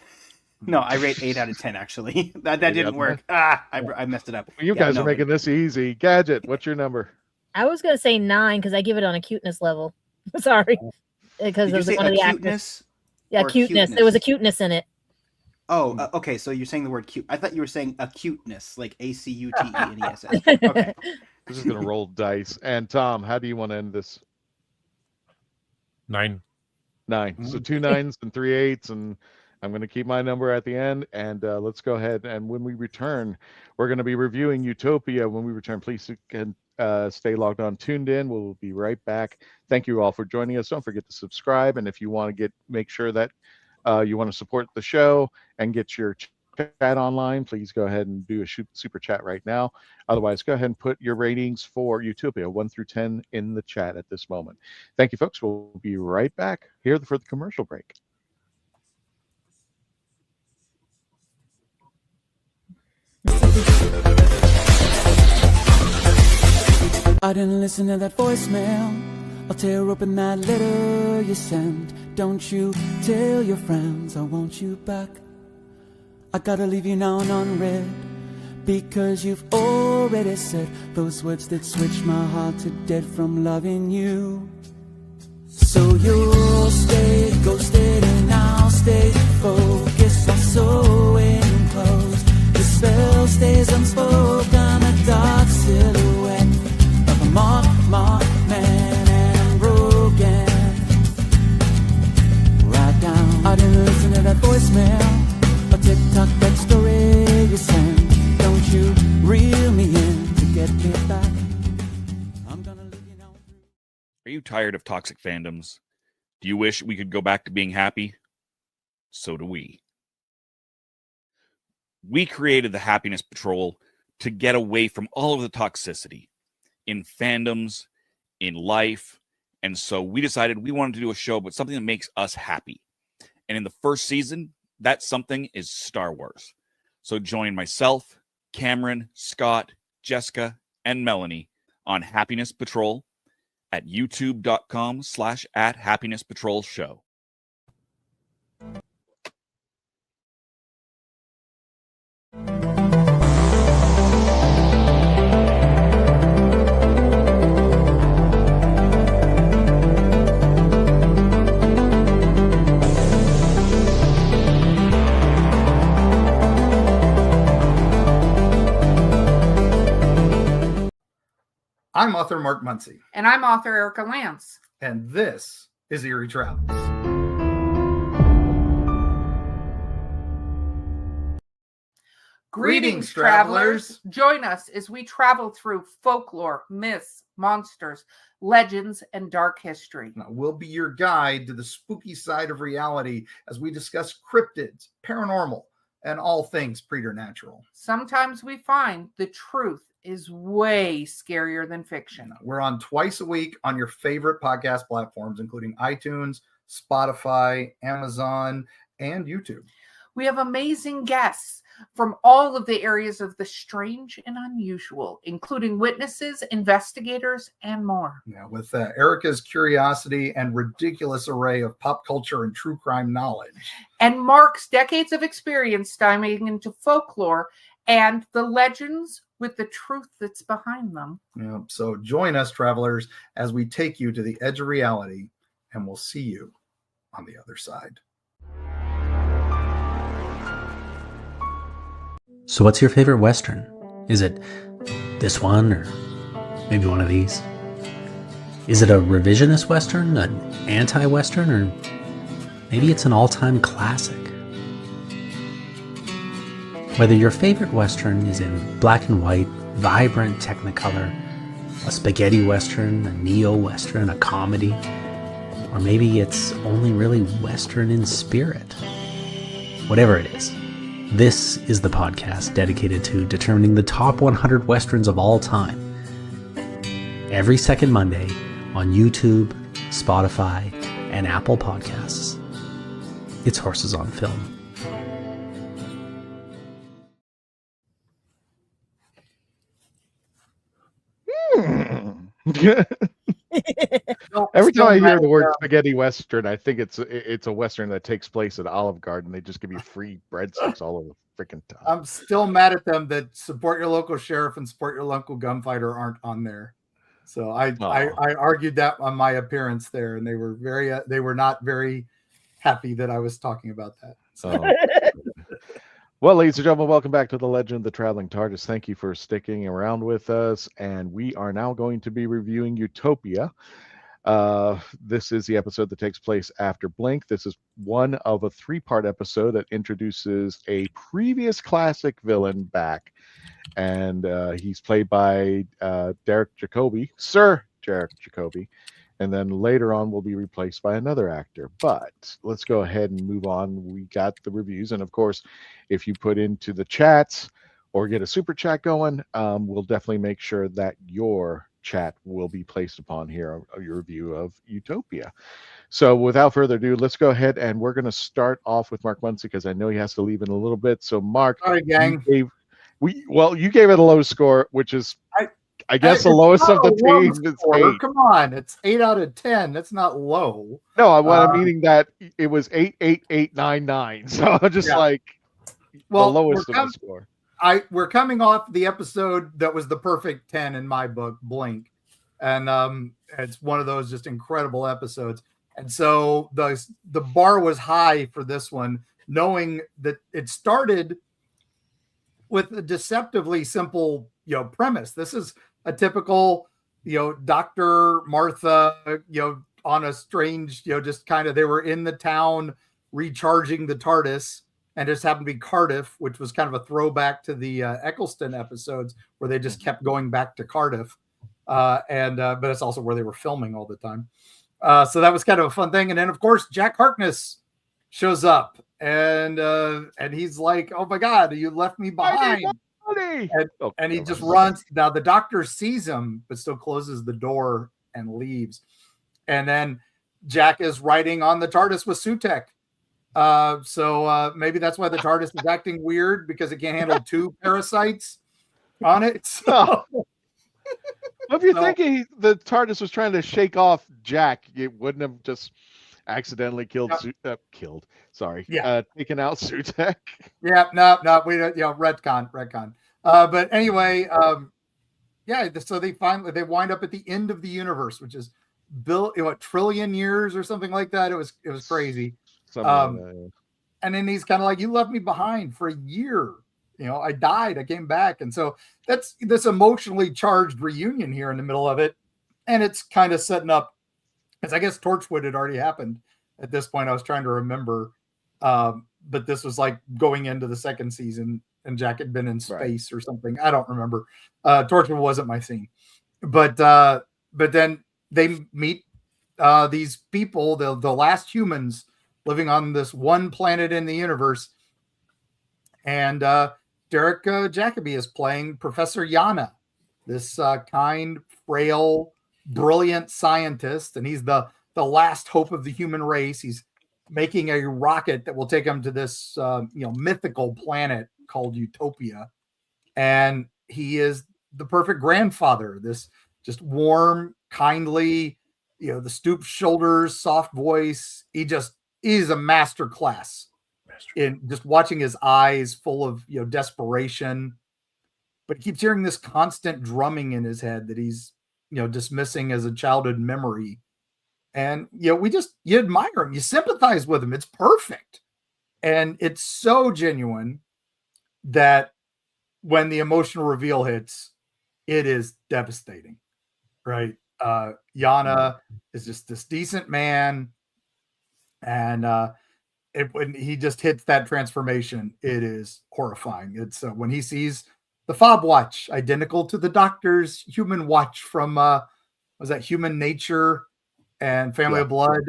No, I rate 8 out of 10. Actually, that didn't work. I messed it up. You guys are making this easy. Gadget, what's your number? I was gonna say 9 because I give it on a cuteness level. Sorry, because Did you of say one of the cuteness? actors. Yeah, cuteness. There was a cuteness in it. Oh, okay. So you're saying the word cute. I thought you were saying acuteness, like ACUTENESS. Okay. We're just gonna roll dice. And Tom, how do you want to end this? 9. 9. So 2 9s and 3 8s, and I'm going to keep my number at the end. And let's go ahead. And when we return, we're going to be reviewing Utopia. When we return, please stay logged on, tuned in. We'll be right back. Thank you all for joining us. Don't forget to subscribe. And if you want to make sure that you want to support the show and get your chat online, please go ahead and do a super chat right now. Otherwise, go ahead and put your ratings for Utopia 1 through 10 in the chat at this moment. Thank you, folks. We'll be right back here for the commercial break. I didn't listen to that voicemail. I'll tear open that letter you sent. Don't you tell your friends I want you back. I gotta leave you now and unread, because you've already said those words that switch my heart to dead from loving you. So you'll stay ghosted and I'll stay focused. I'm so enclosed. The spell stays unspoken. A dark silhouette of a marked man, and I'm broken. Right down. I didn't listen to that voicemail. TikTok, that story you sent. Don't you reel me in to get me back. I'm gonna leave you now. Are you tired of toxic fandoms? Do you wish we could go back to being happy? So do we. We created the Happiness Patrol to get away from all of the toxicity in fandoms, in life, and so we decided we wanted to do a show about something that makes us happy. And in the first season, that something is Star Wars. So join myself, Cameron, Scott, Jessica, and Melanie on Happiness Patrol at youtube.com/@happinesspatrolshow. I'm author Mark Muncy. And I'm author Erica Lance. And this is Eerie Travels. Greetings, travelers. Join us as we travel through folklore, myths, monsters, legends, and dark history. Now, we'll be your guide to the spooky side of reality as we discuss cryptids, paranormal, and all things preternatural. Sometimes we find the truth is way scarier than fiction. We're on twice a week on your favorite podcast platforms, including iTunes, Spotify, Amazon, and YouTube. We have amazing guests from all of the areas of the strange and unusual, including witnesses, investigators, and more. Yeah, with Erica's curiosity and ridiculous array of pop culture and true crime knowledge. And Mark's decades of experience diving into folklore and the legends with the truth that's behind them. Yeah, so join us, travelers, as we take you to the edge of reality, and we'll see you on the other side. So what's your favorite Western? Is it this one, or maybe one of these? Is it a revisionist Western, an anti-Western, or maybe it's an all-time classic? Whether your favorite Western is in black and white, vibrant Technicolor, a spaghetti Western, a neo-Western, a comedy, or maybe it's only really Western in spirit. Whatever it is, This is the podcast dedicated to determining the top 100 Westerns of all time. Every second Monday on YouTube, Spotify, and Apple Podcasts. It's Horses on Film. Every time I hear the word spaghetti western, I think it's a western that takes place at Olive Garden. They just give you free breadsticks all over the freaking time. I'm still mad at them that support your local sheriff and support your local gunfighter aren't on there. So I argued that on my appearance there, and they were not very happy that I was talking about that. So. Well, ladies and gentlemen, welcome back to the Legend of the Traveling TARDIS. Thank you for sticking around with us, and we are now going to be reviewing Utopia. This is the episode that takes place after Blink. This is one of a three-part episode that introduces a previous classic villain back, and he's played by Derek Jacobi, Sir Derek Jacobi, and then later on will be replaced by another actor. But let's go ahead and move on. We got the reviews, and of course, if you put into the chats or get a super chat going, we'll definitely make sure that your chat will be placed upon here, your review of Utopia. So without further ado, let's go ahead, and we're going to start off with Mark Muncy because I know he has to leave in a little bit. So Mark, sorry, gang. you gave it a low score, which is I guess the lowest of the teams. It's 8. Come on, it's 8 out of 10. That's not low. No, I'm meaning that it was 8, 8, 8, 9, 9. So just the lowest of the score. We're coming off the episode that was the perfect 10 in my book, Blink, and it's one of those just incredible episodes. And so the bar was high for this one, knowing that it started with a deceptively simple premise. This is a typical Dr. Martha on a strange just kind of, they were in the town recharging the TARDIS, and just happened to be Cardiff, which was kind of a throwback to the Eccleston episodes where they just kept going back to Cardiff, but it's also where they were filming all the time. So that was kind of a fun thing. And then of course Jack Harkness shows up, and he's like, "Oh my God, you left me behind." And he just runs. Now the doctor sees him, but still closes the door and leaves. And then Jack is riding on the TARDIS with Sutek. So maybe that's why the TARDIS is acting weird, because it can't handle 2 parasites on it. So, if you're thinking the TARDIS was trying to shake off Jack, it wouldn't have just accidentally taken out Sutek. Yeah, no, we don't, retcon. But anyway, so they wind up at the end of the universe, which is built a trillion years or something like that. It was crazy. And then he's kind of like, "You left me behind for a year. I died. I came back." And so that's this emotionally charged reunion here in the middle of it. And it's kind of setting up, because I guess Torchwood had already happened at this point. I was trying to remember. But this was like going into the second season, and Jack had been in space or something. I don't remember. Torchwood wasn't my scene. But then they meet these people, the last humans living on this one planet in the universe. And Derek Jacobi is playing Professor Yana, this kind, frail, brilliant scientist. And he's the last hope of the human race. He's making a rocket that will take him to this mythical planet called Utopia. And he is the perfect grandfather, this just warm, kindly, the stooped shoulders, soft voice. He's a master class in just watching his eyes full of desperation, but he keeps hearing this constant drumming in his head that he's dismissing as a childhood memory. And you admire him, you sympathize with him. It's perfect, and it's so genuine that when the emotional reveal hits, it is devastating, right? Yana is just this decent man, and when he just hits that transformation, it is horrifying. It's when he sees the fob watch, identical to the Doctor's human watch from was that Human Nature and Family of Blood,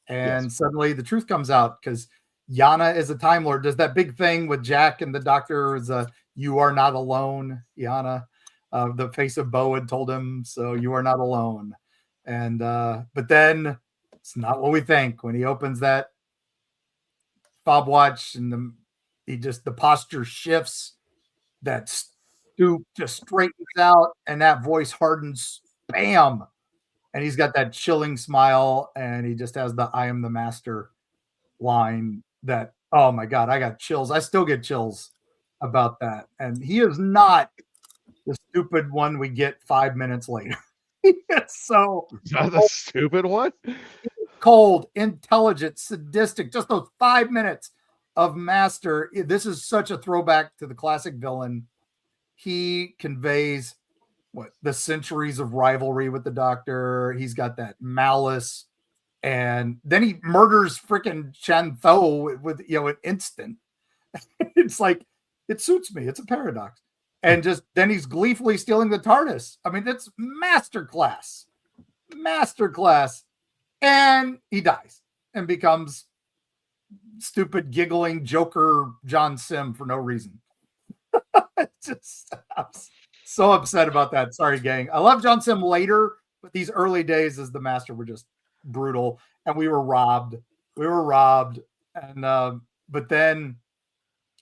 and suddenly the truth comes out, because Yana is a Time Lord. Does that big thing with Jack and the Doctor is you are not alone, Yana. The face of Bo had told him, so you are not alone. And but then it's not what we think when he opens that fob watch and the posture shifts, that stoop just straightens out, and that voice hardens, bam, and he's got that chilling smile, and he just has the "I am the master" line. That, oh my god, I got chills. I still get chills about that. And he is not the stupid one we get 5 minutes later. It's so not the stupid one. Cold, intelligent, sadistic. Just those 5 minutes of Master. This is such a throwback to the classic villain. He conveys the centuries of rivalry with the Doctor. He's got that malice, and then he murders freaking Chantho with an instant. It's like, it suits me. It's a paradox. And just then he's gleefully stealing the TARDIS. I mean, it's masterclass. And he dies and becomes stupid, giggling Joker John Sim for no reason. I'm so upset about that. Sorry, gang. I love John Sim later, but these early days as the Master were just brutal, and we were robbed. And but then,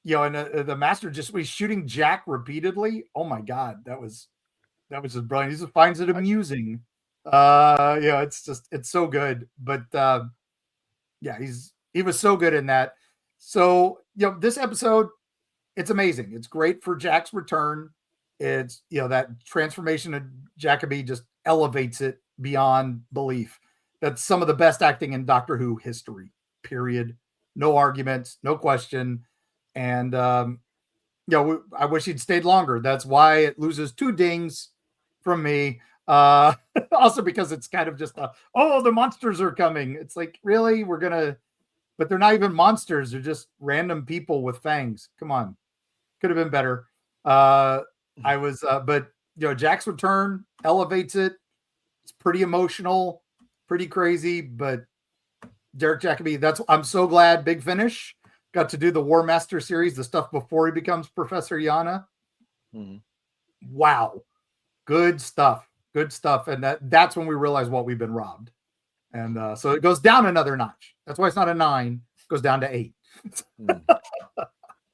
and the Master just was shooting Jack repeatedly. Oh my god, that was just brilliant. He just finds it amusing. It's so good. But he was so good in that. So this episode, it's amazing. It's great for Jack's return. It's that transformation of Jacoby just elevates it beyond belief. That's some of the best acting in Doctor Who history, period. No arguments, no question. And I wish he'd stayed longer. That's why it loses 2 dings from me. Also because it's kind of just the monsters are coming. It's like, really? But they're not even monsters. They're just random people with fangs. Come on. Could have been better. But Jack's return elevates it. It's pretty emotional, pretty crazy, but Derek Jacobi, I'm so glad Big Finish got to do the War Master series, the stuff before he becomes Professor Yana. Mm-hmm. Wow. Good stuff. And that's when we realize what we've been robbed. And so it goes down another notch. That's why it's not a 9. It goes down to 8.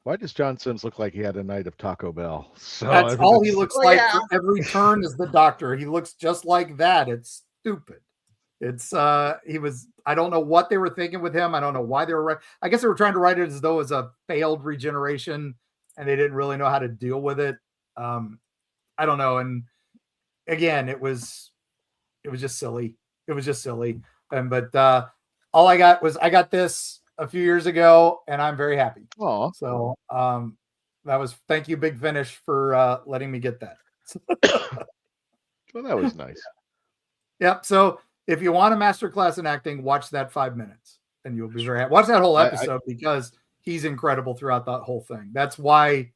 Why does John Sims look like he had a night of Taco Bell? So that's all he looks like. For every turn is the Doctor. He looks just like that. It's stupid. It's I don't know what they were thinking with him. I don't know why they were I guess they were trying to write it as though it was a failed regeneration and they didn't really know how to deal with it. I don't know. And again, it was just silly. But all I got this a few years ago, and I'm very happy. Oh, so thank you, Big Finish, for letting me get that. Well, that was nice. Yep. So if you want a masterclass in acting, watch that 5 minutes, and you'll be very happy. Watch that whole episode because he's incredible throughout that whole thing. That's why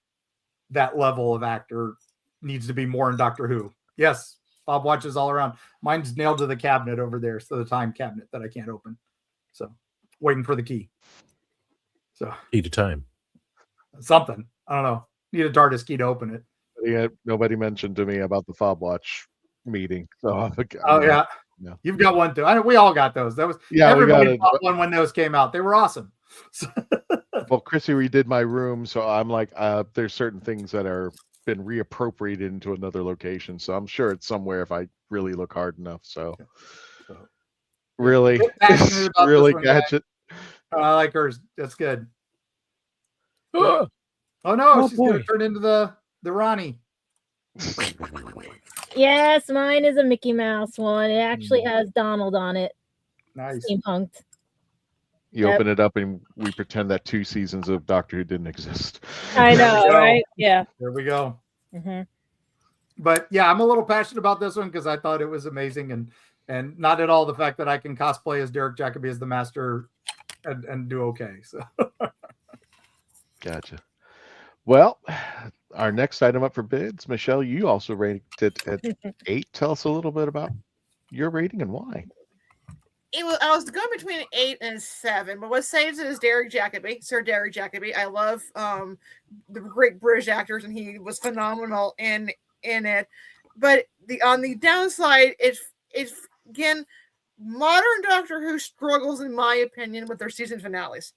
that level of actor needs to be more in Doctor Who. Yes, Bob watches all around. Mine's nailed to the cabinet over there, so the time cabinet that I can't open. So waiting for the key. So key to time. Something. I don't know. Need a Tardis key to open it. Yeah, nobody mentioned to me about the fob watch meeting. So yeah. You've got one too. We all got those. That was everybody bought one when those came out. They were awesome. Well, Chrissy redid my room, so I'm like, there's certain things that are been reappropriated into another location. So I'm sure it's somewhere if I really look hard enough. So really catch it. I like hers. That's good. Oh no, she's gonna turn into the Ronnie. Yes, mine is a Mickey Mouse one. It actually has Donald on it. Nice. Steampunked. You open it up and we pretend that 2 seasons of Doctor Who didn't exist. I know, right? Yeah. There we go. Mm-hmm. But yeah, I'm a little passionate about this one because I thought it was amazing, and not at all the fact that I can cosplay as Derek Jacobi as the Master and do okay. So gotcha. Well, our next item up for bids, Michelle, you also rated it at 8. Tell us a little bit about your rating and why. I was going between 8 and 7, but what saves it is Derek Jacobi, Sir Derek Jacobi. I love the great British actors, and he was phenomenal in it. But on the downside, it's again, modern Doctor Who struggles, in my opinion, with their season finales.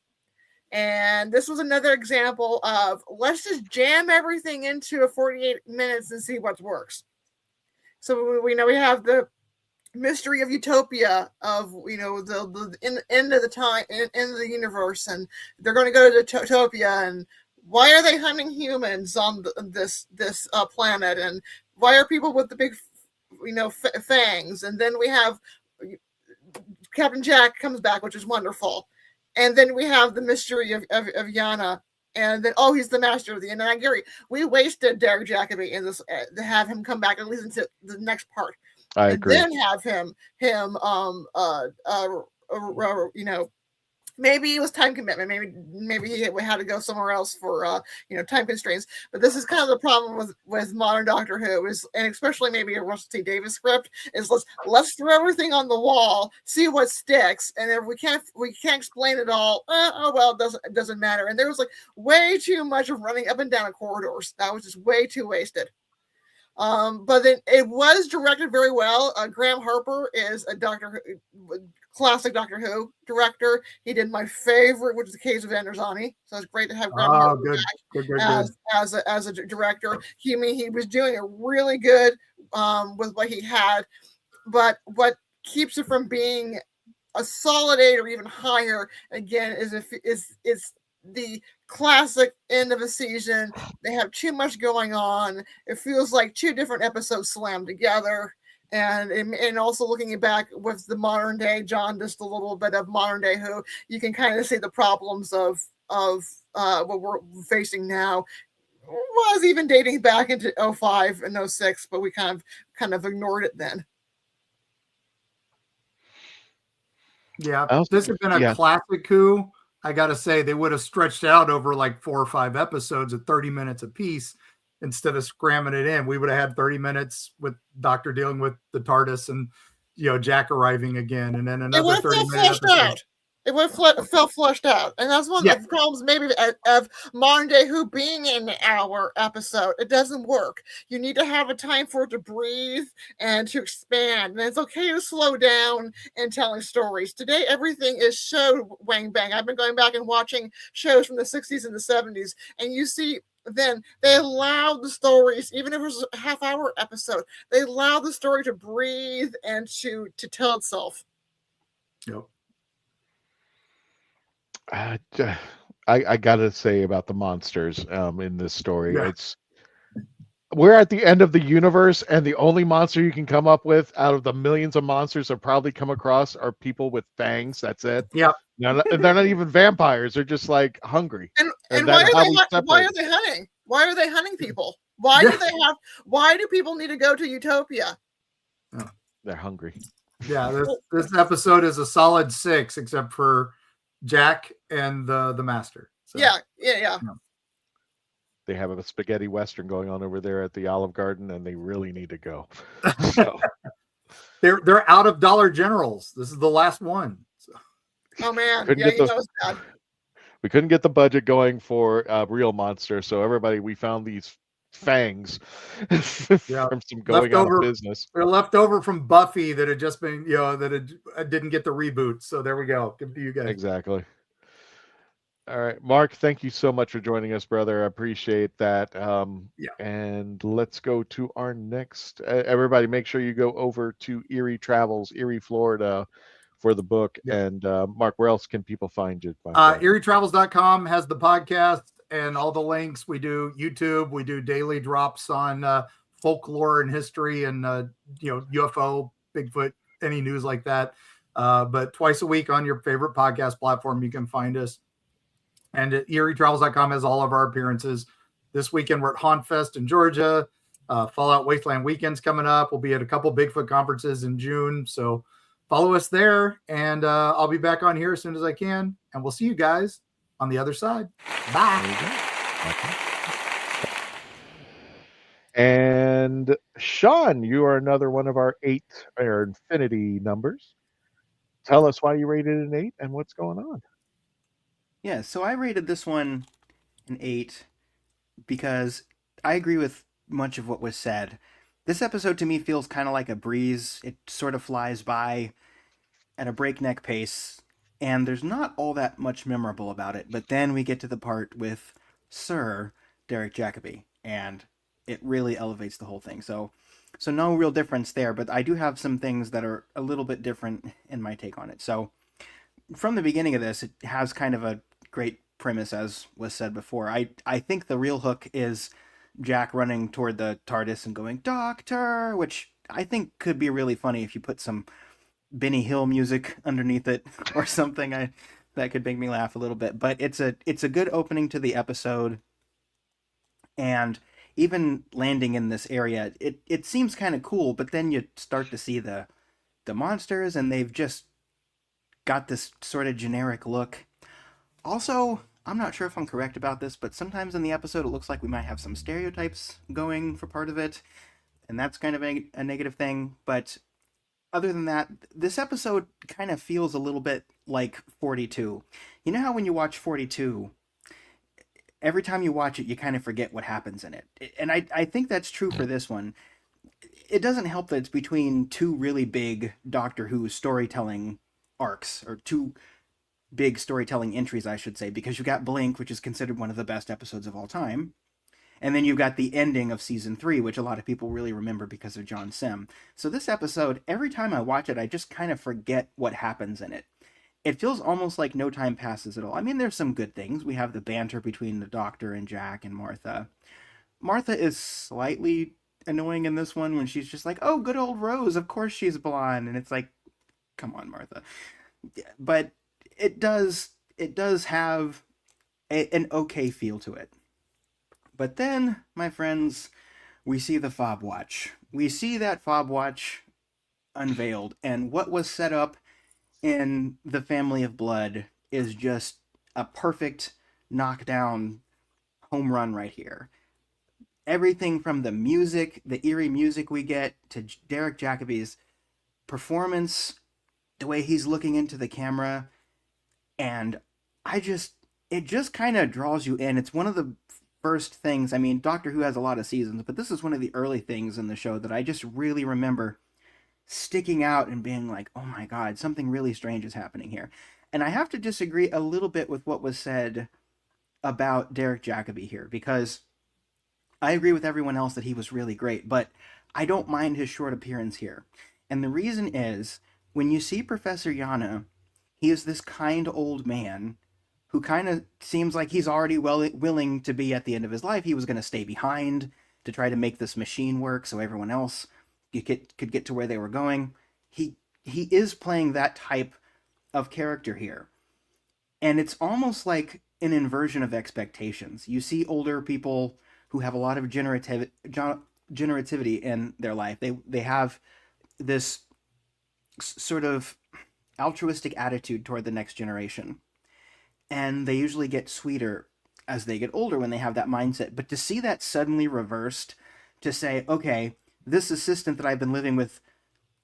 And this was another example of let's just jam everything into a 48 minutes and see what works. So we know we have the mystery of Utopia, of the end of the time, end of the universe, and they're going to go to Utopia, and why are they hunting humans on this planet, and why are people with the big fangs? And then we have Captain Jack comes back, which is wonderful, and then we have the mystery of Yana. And then, he's the master of the end. And I agree, we wasted Derek Jacobi in this to have him come back at least into the next part. I agree. And then have him, maybe it was time commitment. Maybe he had to go somewhere else for time constraints. But this is kind of the problem with modern Doctor Who and especially maybe a Russell T Davies script is let's throw everything on the wall, see what sticks, and if we can't explain it all, it doesn't matter. And there was way too much of running up and down corridors. That was just way too wasted. But then it was directed very well. Graham Harper is a classic Doctor Who director. He did my favorite, which is The Caves of Androzani. So it's great to have Graham Harper back as a director. He was doing it really good with what he had. But what keeps it from being a solid 8 or even higher again is the classic end of a season. They have too much going on. It feels like 2 different episodes slammed together. And also looking back with the modern day John, just a little bit of modern day Who, you can kind of see the problems of what we're facing now. Was even dating back into 05 and 06, but we kind of ignored it then. Yeah, this has been a classic Who. I got to say, they would have stretched out over 4 or 5 episodes at 30 minutes apiece instead of scramming it in. We would have had 30 minutes with Doctor dealing with the TARDIS and, Jack arriving again. And then another 30-minute episode. It would have felt flushed out. And that's one of the problems maybe of modern day Who being in an hour episode. It doesn't work. You need to have a time for it to breathe and to expand. And it's okay to slow down in telling stories. Today, everything is so wang bang. I've been going back and watching shows from the 60s and the 70s. And you see, then they allowed the stories, even if it was a half-hour episode, they allowed the story to breathe and to tell itself. Yep. I gotta say about the monsters in this story, we're at the end of the universe, and the only monster you can come up with out of the millions of monsters I've probably come across are people with fangs. That's it. Yeah. They're not even vampires. They're just wangry. And why are they hunting? Why are they hunting people? Why do people need to go to Utopia? Oh. They're hungry. Yeah, this episode is a solid 6, except for Jack and the Master. So, yeah. They have a spaghetti western going on over there at the Olive Garden, and they really need to go. So. They're out of Dollar Generals. This is the last one. So. Oh man, it's bad. We couldn't get the budget going for a real monster, so we found these fangs from some going out of business. They're left over from Buffy that had just been, that didn't get the reboot. So there we go. Give it to you guys. Exactly. All right, Mark, thank you so much for joining us, brother. I appreciate that. And let's go to our next. Everybody, make sure you go over to Erie Travels, Erie, Florida, for the book. Yeah. And Mark, where else can people find you? ErieTravels.com has the podcast and all the links. We do YouTube. We do daily drops on folklore and history and UFO, Bigfoot, any news like that. But twice a week on your favorite podcast platform, you can find us. And ErieTravels.com has all of our appearances. This weekend, we're at HauntFest in Georgia. Fallout Wasteland weekend's coming up. We'll be at a couple Bigfoot conferences in June. So follow us there. And I'll be back on here as soon as I can. And we'll see you guys on the other side. Bye. And Sean, you are another one of our 8 or infinity numbers. tell us why you rated it an 8 and what's going on. Yeah, so I rated this one an 8 because I agree with much of what was said. This episode to me feels kind of like a breeze. It sort of flies by at a breakneck pace, and there's not all that much memorable about it. But then we get to the part with Sir Derek Jacobi, and it really elevates the whole thing. So no real difference there, but I do have some things that are a little bit different in my take on it. So from the beginning of this, it has kind of a great premise, as was said before. I think the real hook is Jack running toward the TARDIS and going, "Doctor," which I think could be really funny if you put some Benny Hill music underneath it or something. That could make me laugh a little bit. But it's a good opening to the episode, and even landing in this area, it seems kind of cool. But then you start to see the monsters, and they've just got this sort of generic look. Also, I'm not sure if I'm correct about this, but sometimes in the episode it looks like we might have some stereotypes going for part of it, and that's kind of a negative thing. But other than that, this episode kind of feels a little bit like 42. You know how when you watch 42, every time you watch it, you kind of forget what happens in it. And I think that's true for this one. It doesn't help that it's between two really big Doctor Who storytelling arcs, or two big storytelling entries, I should say, because you've got Blink, which is considered one of the best episodes of all time. And then you've got the ending of season 3, which a lot of people really remember because of John Sim. So this episode, every time I watch it, I just kind of forget what happens in it. It feels almost like no time passes at all. I mean, there's some good things. We have the banter between the Doctor and Jack and Martha. Martha is slightly annoying in this one when she's just like, "Oh, good old Rose, of course she's blonde." And it's like, come on, Martha. But it does have an okay feel to it. But then, my friends, we see the fob watch. We see that fob watch unveiled, and what was set up in the Family of Blood is just a perfect knockdown home run right here. Everything from the music, the eerie music we get, to Derek Jacobi's performance, the way he's looking into the camera, and it just kind of draws you in. It's one of the first things. I mean, Doctor Who has a lot of seasons, but this is one of the early things in the show that I just really remember sticking out and being like, "Oh my God, something really strange is happening here." And I have to disagree a little bit with what was said about Derek Jacobi here, because I agree with everyone else that he was really great, but I don't mind his short appearance here. And the reason is, when you see Professor Yana, he is this kind old man who kind of seems like he's already willing to be at the end of his life. He was going to stay behind to try to make this machine work so everyone else could get to where they were going. He is playing that type of character here. And it's almost like an inversion of expectations. You see older people who have a lot of generativity in their life. They have this sort of altruistic attitude toward the next generation. And they usually get sweeter as they get older when they have that mindset. But to see that suddenly reversed, to say, okay, this assistant that I've been living with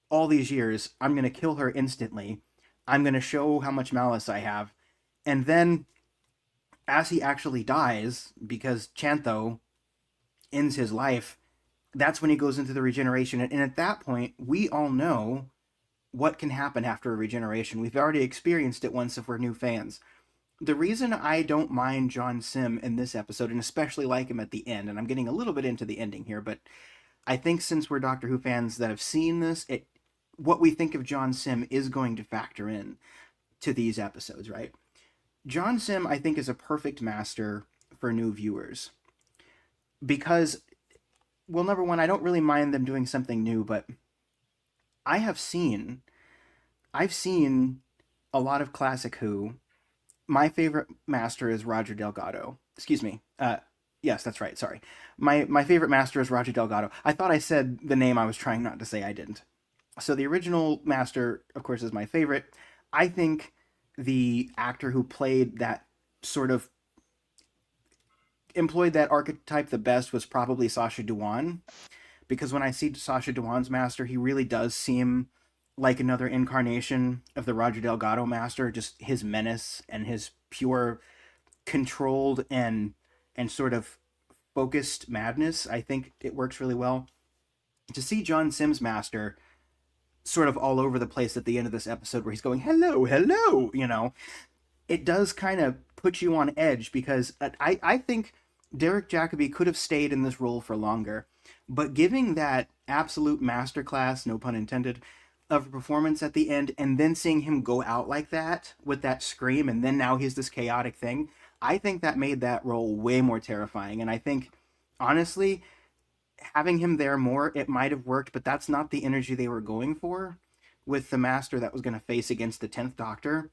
all these years, I'm going to kill her instantly. I'm going to show how much malice I have. And then, as he actually dies, because Chantho ends his life, that's when he goes into the regeneration. And at that point, we all know what can happen after a regeneration. We've already experienced it once if we're new fans. The reason I don't mind John Sim in this episode, and especially like him at the end, and I'm getting a little bit into the ending here, but I think since we're Doctor Who fans that have seen this, what we think of John Sim is going to factor in to these episodes, right? John Sim, I think, is a perfect master for new viewers. Because, well, number one, I don't really mind them doing something new, but I've seen a lot of classic Who. My favorite master is Roger Delgado. Excuse me. Yes, that's right. Sorry. My favorite master is Roger Delgado. I thought I said the name I was trying not to say. I didn't. So the original master, of course, is my favorite. I think the actor who played that sort of employed that archetype the best was probably Sacha Dhawan, because when I see Sacha Dhawan's master, he really does seem like another incarnation of the Roger Delgado Master, just his menace and his pure controlled and sort of focused madness. I think it works really well. To see John Sims Master sort of all over the place at the end of this episode where he's going, hello, hello, you know, it does kind of put you on edge, because I think Derek Jacobi could have stayed in this role for longer, but giving that absolute masterclass, no pun intended, of a performance at the end, and then seeing him go out like that with that scream, and then now he's this chaotic thing, I think that made that role way more terrifying. And I think, honestly, having him there more, it might have worked, but that's not the energy they were going for with the Master that was going to face against the 10th Doctor.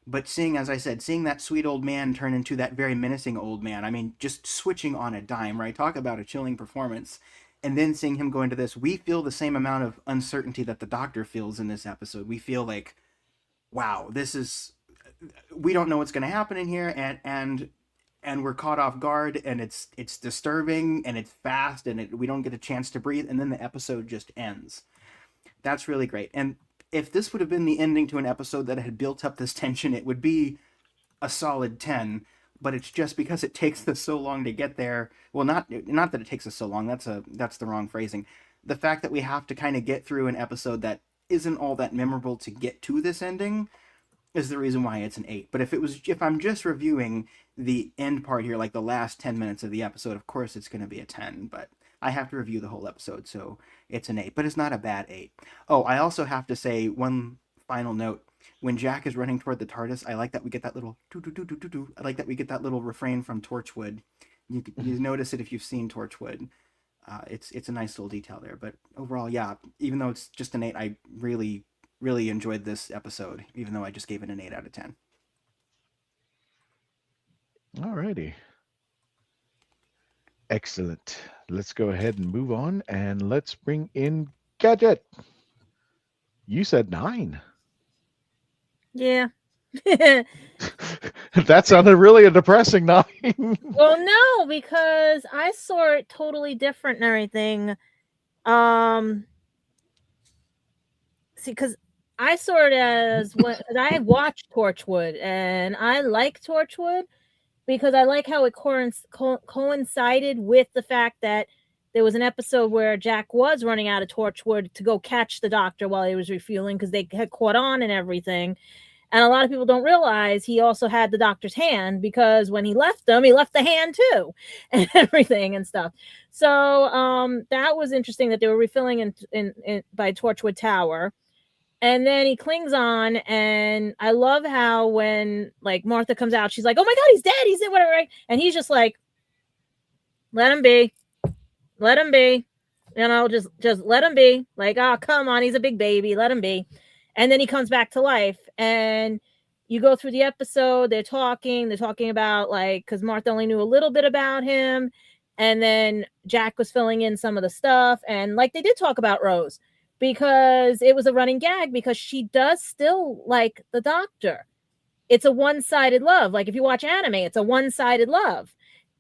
But seeing, as I said, seeing that sweet old man turn into that very menacing old man, I mean, just switching on a dime, right? Talk about a chilling performance. And then seeing him go into this, we feel the same amount of uncertainty that the Doctor feels in this episode. We feel like, wow, this is, we don't know what's going to happen in here, and we're caught off guard, and it's disturbing, and it's fast, and we don't get a chance to breathe, and then the episode just ends. That's really great. And if this would have been the ending to an episode that had built up this tension, it would be a solid 10, but it's just because it takes us so long to get there. Well, not that it takes us so long, that's the wrong phrasing. The fact that we have to kind of get through an episode that isn't all that memorable to get to this ending is the reason why it's an 8. But if I'm just reviewing the end part here, like the last 10 minutes of the episode, of course it's going to be a 10, but I have to review the whole episode, so it's an 8, but it's not a bad 8. Oh, I also have to say one final note. When Jack is running toward the TARDIS, I like that we get that little do-do-do-do-do-do. I like that we get that little refrain from Torchwood. You notice it if you've seen Torchwood. It's a nice little detail there, but overall, yeah, even though it's just an 8, I really, really enjoyed this episode, even though I just gave it an 8 out of 10. Alrighty. Excellent. Let's go ahead and move on, and let's bring in Gadget. You said 9. Yeah. That sounded really a depressing 9. Well, no, because I saw it totally different and everything. See, because I saw it as what I had watched Torchwood, and I like Torchwood because I like how it coincided with the fact that there was an episode where Jack was running out of Torchwood to go catch the Doctor while he was refueling, because they had caught on and everything. And a lot of people don't realize he also had the Doctor's hand, because when he left them, he left the hand too, and everything and stuff. So that was interesting that they were refilling in by Torchwood Tower. And then he clings on, and I love how when like Martha comes out, she's like, "Oh my God, he's dead! He's dead!" Whatever, right? And he's just like, "Let him be, let him be, you know, just let him be." Like, "Oh, come on, he's a big baby, let him be." And then he comes back to life, and you go through the episode. They're talking about like, because Martha only knew a little bit about him, and then Jack was filling in some of the stuff, and like they did talk about Rose, because it was a running gag, because she does still like the Doctor. It's a one-sided love. Like if you watch anime, it's a one-sided love.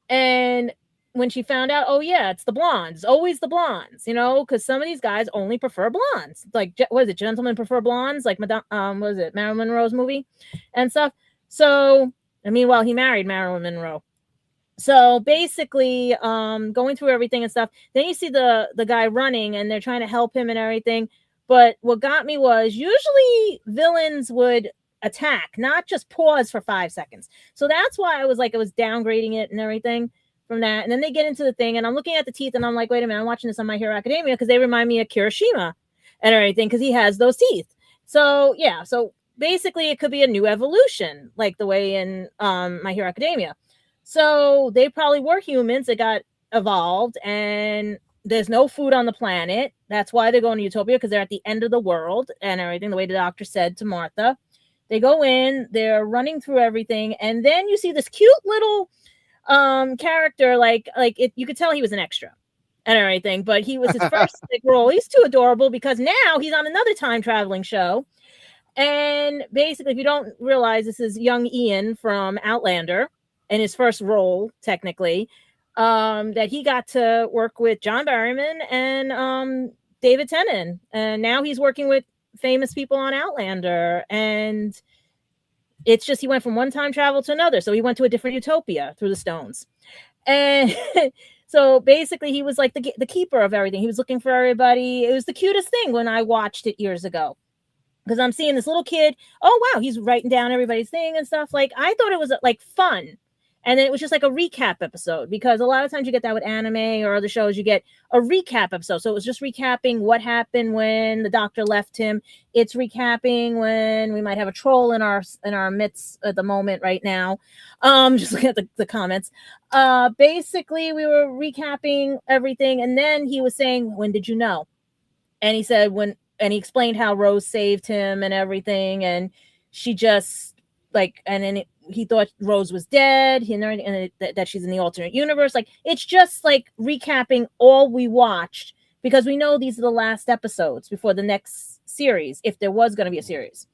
And when she found out, oh yeah, it's the blondes, always the blondes, you know, because some of these guys only prefer blondes. Like, what is it? Gentlemen prefer blondes, like what was it, Marilyn Monroe's movie and stuff. So, and meanwhile, he married Marilyn Monroe. So basically, going through everything and stuff, then you see the guy running, and they're trying to help him and everything. But what got me was, usually villains would attack, not just pause for 5 seconds. So that's why I was like, it was downgrading it and everything from that. And then they get into the thing, and I'm looking at the teeth, and I'm like, wait a minute, I'm watching this on My Hero Academia, because they remind me of Kirishima and everything, because he has those teeth. So yeah, so basically it could be a new evolution, like the way in My Hero Academia. So they probably were humans that got evolved, and there's no food on the planet. That's why they're going to Utopia, because they're at the end of the world and everything, the way the Doctor said to Martha. They go in, they're running through everything, and then you see this cute little character, like it, you could tell he was an extra and everything, but he was his first big role. He's too adorable, because now he's on another time traveling show. And basically, if you don't realize, this is young Ian from Outlander, in his first role, technically, that he got to work with John Barrowman and David Tennant. And now he's working with famous people on Outlander, and it's just he went from one time travel to another. So he went to a different utopia through the stones, and so basically he was like the keeper of everything. He was looking for everybody. It was the cutest thing when I watched it years ago, because I'm seeing this little kid. Oh wow, he's writing down everybody's thing and stuff. Like, I thought it was like fun. And then it was just like a recap episode, because a lot of times you get that with anime or other shows, you get a recap episode. So it was just recapping what happened when the doctor left him. It's recapping when we might have a troll in our midst at the moment right now. Just looking at the comments. Basically, we were recapping everything, and then he was saying, "When did you know?" And he said when, and he explained how Rose saved him and everything, and she just like, and then he thought Rose was dead, and that she's in the alternate universe. Like, it's just like recapping all we watched, because we know these are the last episodes before the next series, if there was going to be a series.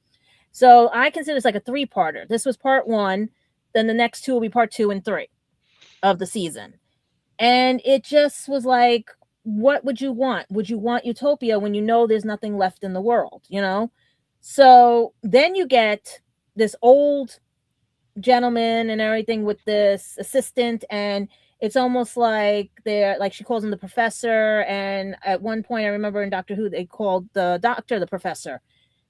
So I consider this like a 3-parter. This was part 1, then the next 2 will be part 2 and 3 of the season. And it just was like, what would you want? Would you want Utopia when you know there's nothing left in the world, you know? So then you get this old gentleman and everything with this assistant, and it's almost like they're like, she calls him the professor, and at one point I remember in Doctor Who they called the doctor the professor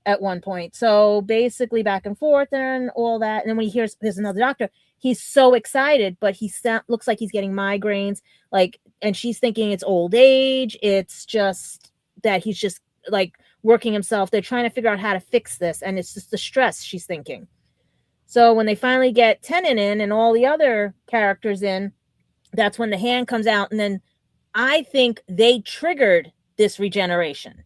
at one point. So basically back and forth and all that, and then when he hears there's another doctor, he's so excited, but he looks like he's getting migraines, like, and she's thinking it's old age. It's just that he's just like working himself. They're trying to figure out how to fix this, and it's just the stress, she's thinking. So when they finally get Tennant in and all the other characters in, that's when the hand comes out. And then I think they triggered this regeneration,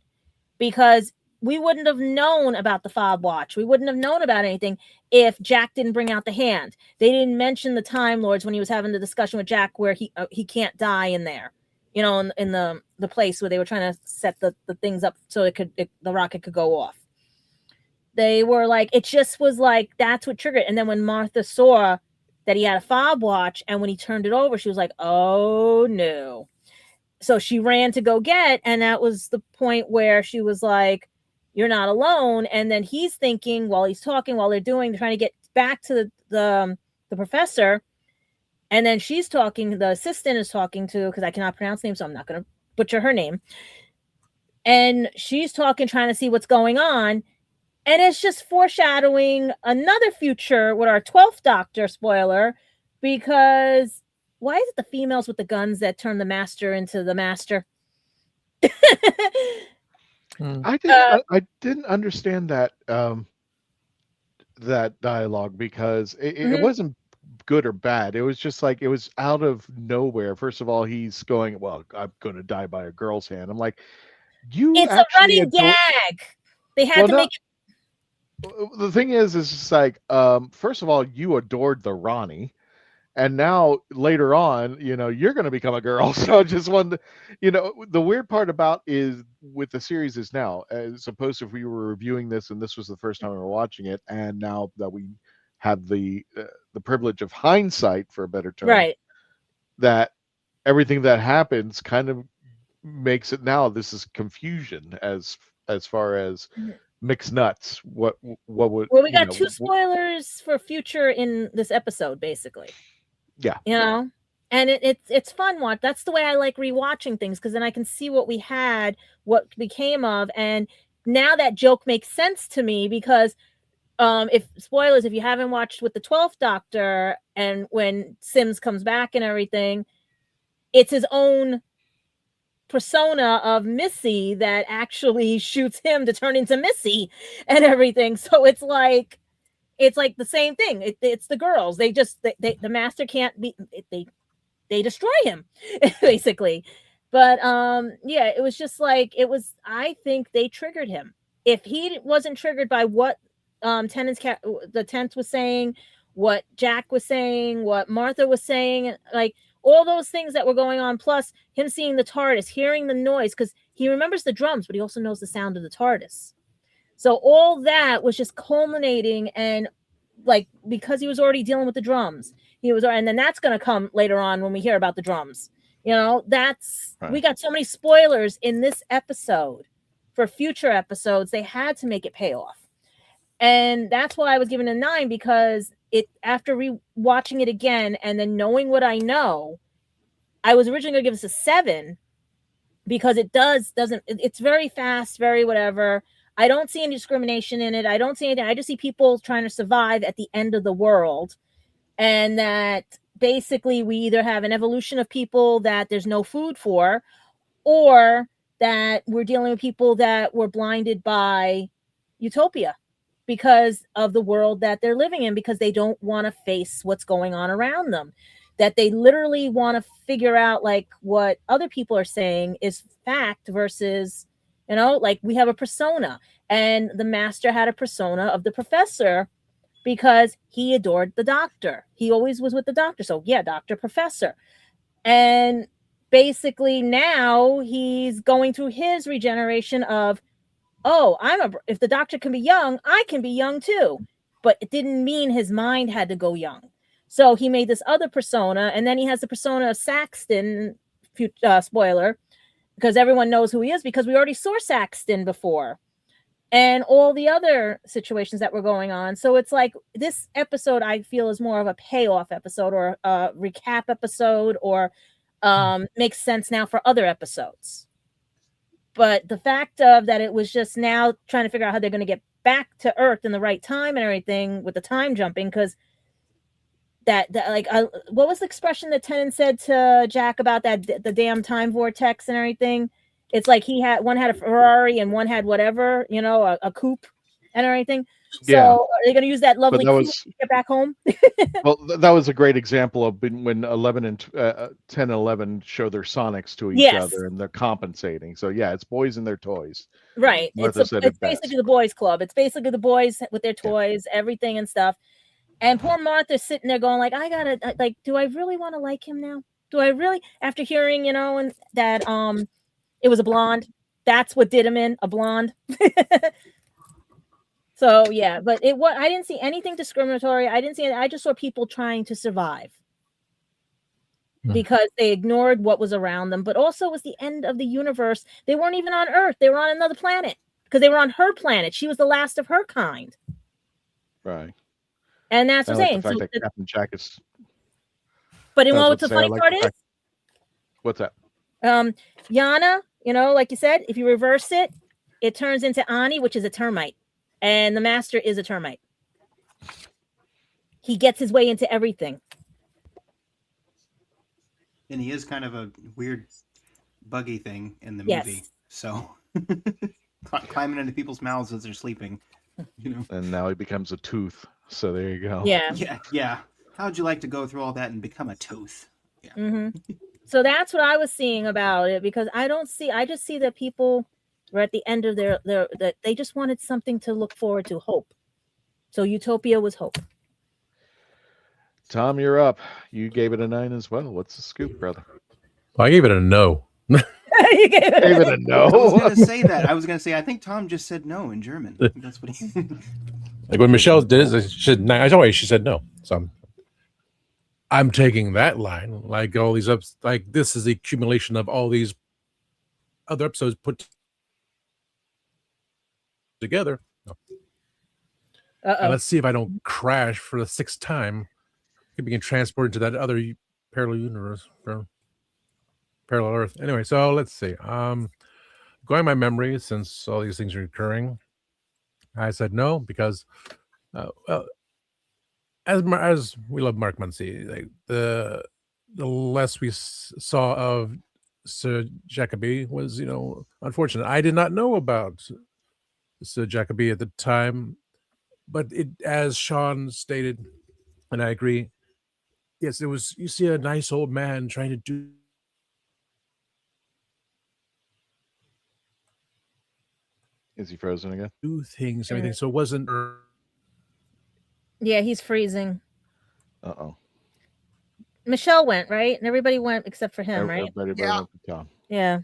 because we wouldn't have known about the fob watch. We wouldn't have known about anything if Jack didn't bring out the hand. They didn't mention the Time Lords when he was having the discussion with Jack, where he can't die in there, you know, in the place where they were trying to set the things up so the rocket could go off. They were like, it just was like, that's what triggered. And then when Martha saw that he had a fob watch, and when he turned it over, she was like, oh no. So she ran to go get, and that was the point where she was like, you're not alone. And then he's thinking while he's talking, while they're trying to get back to the professor. And then she's talking, the assistant is talking to, because I cannot pronounce names, so I'm not going to butcher her name. And she's talking, trying to see what's going on. And it's just foreshadowing another future with our 12th Doctor, spoiler, because why is it the females with the guns that turn the Master into the Master? I didn't understand that that dialogue, because it wasn't good or bad. It was just like, it was out of nowhere. First of all, he's going, well, I'm going to die by a girl's hand. I'm like, it's a running gag. They had to make it. The thing is just like, first of all, you adored the Ronnie, and now later on, you know, you're going to become a girl. So I just wanted to, you know, the weird part about is with the series is now, as opposed to if we were reviewing this and this was the first time we were watching it, and now that we have the privilege of hindsight, for a better term, right, that everything that happens kind of makes it, now this is confusion as far as mixed nuts. What would, well, we got 2 spoilers for future in this episode, basically. Yeah, you know, and it's fun watch. That's the way I like rewatching things, because then I can see what we had, what became of, and now that joke makes sense to me, because if you haven't watched with the 12th Doctor, and when Sims comes back and everything, it's his own persona of Missy that actually shoots him to turn into Missy and everything. So it's like the same thing. It's the girls. They the Master can't be. They destroy him basically. But yeah, it was just like, it was. I think they triggered him. If he wasn't triggered by what the Tenth was saying, what Jack was saying, what Martha was saying, like all those things that were going on, plus him seeing the TARDIS, hearing the noise, because he remembers the drums, but he also knows the sound of the TARDIS. So all that was just culminating, and like, because he was already dealing with the drums, and then that's going to come later on when we hear about the drums. You know, that's right. We got so many spoilers in this episode for future episodes, they had to make it pay off. And that's why I was given a 9, because after watching it again and then knowing what I know, I was originally going to give this a 7 because it's very fast, very whatever. I don't see any discrimination in it. I don't see anything. I just see people trying to survive at the end of the world. And that basically we either have an evolution of people that there's no food for, or that we're dealing with people that were blinded by Utopia because of the world that they're living in, because they don't want to face what's going on around them, that they literally want to figure out like what other people are saying is fact versus, like we have a persona, and the master had a persona of the professor because he adored the doctor. He always was with the doctor. So yeah, doctor, professor. And basically now he's going through his regeneration of, if the doctor can be young, I can be young too. But it didn't mean his mind had to go young. So he made this other persona, and then he has the persona of Saxton, spoiler, because everyone knows who he is because we already saw Saxton before, and all the other situations that were going on. So it's like this episode I feel is more of a payoff episode or a recap episode, or makes sense now for other episodes. But the fact of that it was just now trying to figure out how they're going to get back to Earth in the right time and everything with the time jumping, because that what was the expression that Tennant said to Jack about that the damn time vortex and everything? It's like one had a Ferrari and one had whatever, a coupe and everything. So are they going to use that lovely coupe to get back home? Well, that was a great example of when 11 and 10 and 11 show their sonics to each other and they're compensating. So yeah, it's boys and their toys. Right. It's basically the boys club. It's basically the boys with their toys, everything and stuff. And poor Martha's sitting there going like, do I really want to like him now? Do I really, after hearing, and that it was a blonde, that's what did him in, a blonde. So yeah, but I didn't see anything discriminatory. I didn't see it. I just saw people trying to survive because they ignored what was around them. But also it was the end of the universe. They weren't even on Earth. They were on another planet because they were on her planet. She was the last of her kind. Right. And that's what I'm saying. The fact that Captain Jack is. But you know what the funny part is? What's that? Yana, like you said, if you reverse it, it turns into Ani, which is a termite. And the master is a termite. He gets his way into everything. And he is kind of a weird, buggy thing in the movie. So climbing into people's mouths as they're sleeping. And now he becomes a tooth. So there you go. Yeah. How'd you like to go through all that and become a tooth? Yeah. Mm-hmm. So that's what I was seeing about it, because I just see that people were at the end of that they just wanted something to look forward to, hope. So Utopia was hope. Tom, you're up. You gave it a 9 as well. What's the scoop, brother? Well, I gave it a no. You gave it a no. I was going to say that. I was going to say, I think Tom just said no in German. That's what he. Like when Michelle did it, she said no. So I'm taking that line. Like all these like this is the accumulation of all these other episodes put together. And let's see if I don't crash for the 6th time. Could be transported to that other parallel universe, parallel Earth. Anyway, so let's see. Going by memory, since all these things are occurring, I said no because, as we love Mark Muncy, like the less we saw of Sir Jacoby was, unfortunate. I did not know about Sir Jacoby at the time, but as Sean stated, and I agree. Yes, it was. You see a nice old man trying to do. Is he frozen again? Do things, everything. So it wasn't. Yeah, he's freezing. Uh-oh. Michelle went, right? And everybody went except for him, right? Everybody went to Tom. Yeah.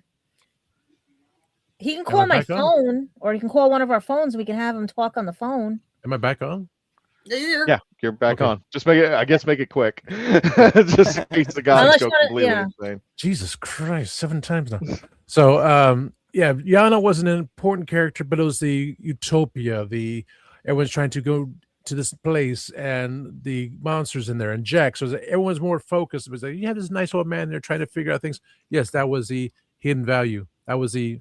He can call my phone, or he can call one of our phones. We can have him talk on the phone. Am I back on? Yeah, you're back on. Just make it quick. Just in case the guys go completely insane. Jesus Christ, 7 times now. So yeah, Yana was an important character, but it was the Utopia. Everyone's trying to go to this place, and the monsters in there, and Jack. So everyone's more focused. It was like you have this nice old man there trying to figure out things. Yes, that was the hidden value. That was the.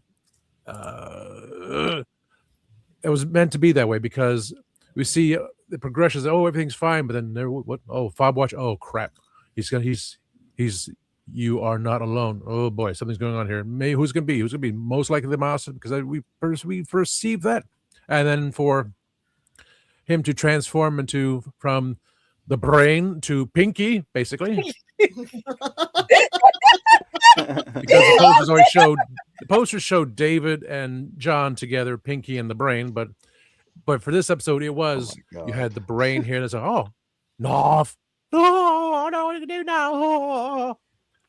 It was meant to be that way because we see the progressions. Oh, everything's fine, but then there, what? Oh, fob watch. Oh, crap! He's. You are not alone. Oh boy, something's going on here. Who's gonna be? Who's gonna be? Most likely the master because we perceive that, and then for him to transform from the brain to Pinky, basically. Because the posters showed David and John together, Pinky and the brain, but for this episode it was you had the brain here. That's like, Noff. Oh no, what do you do now?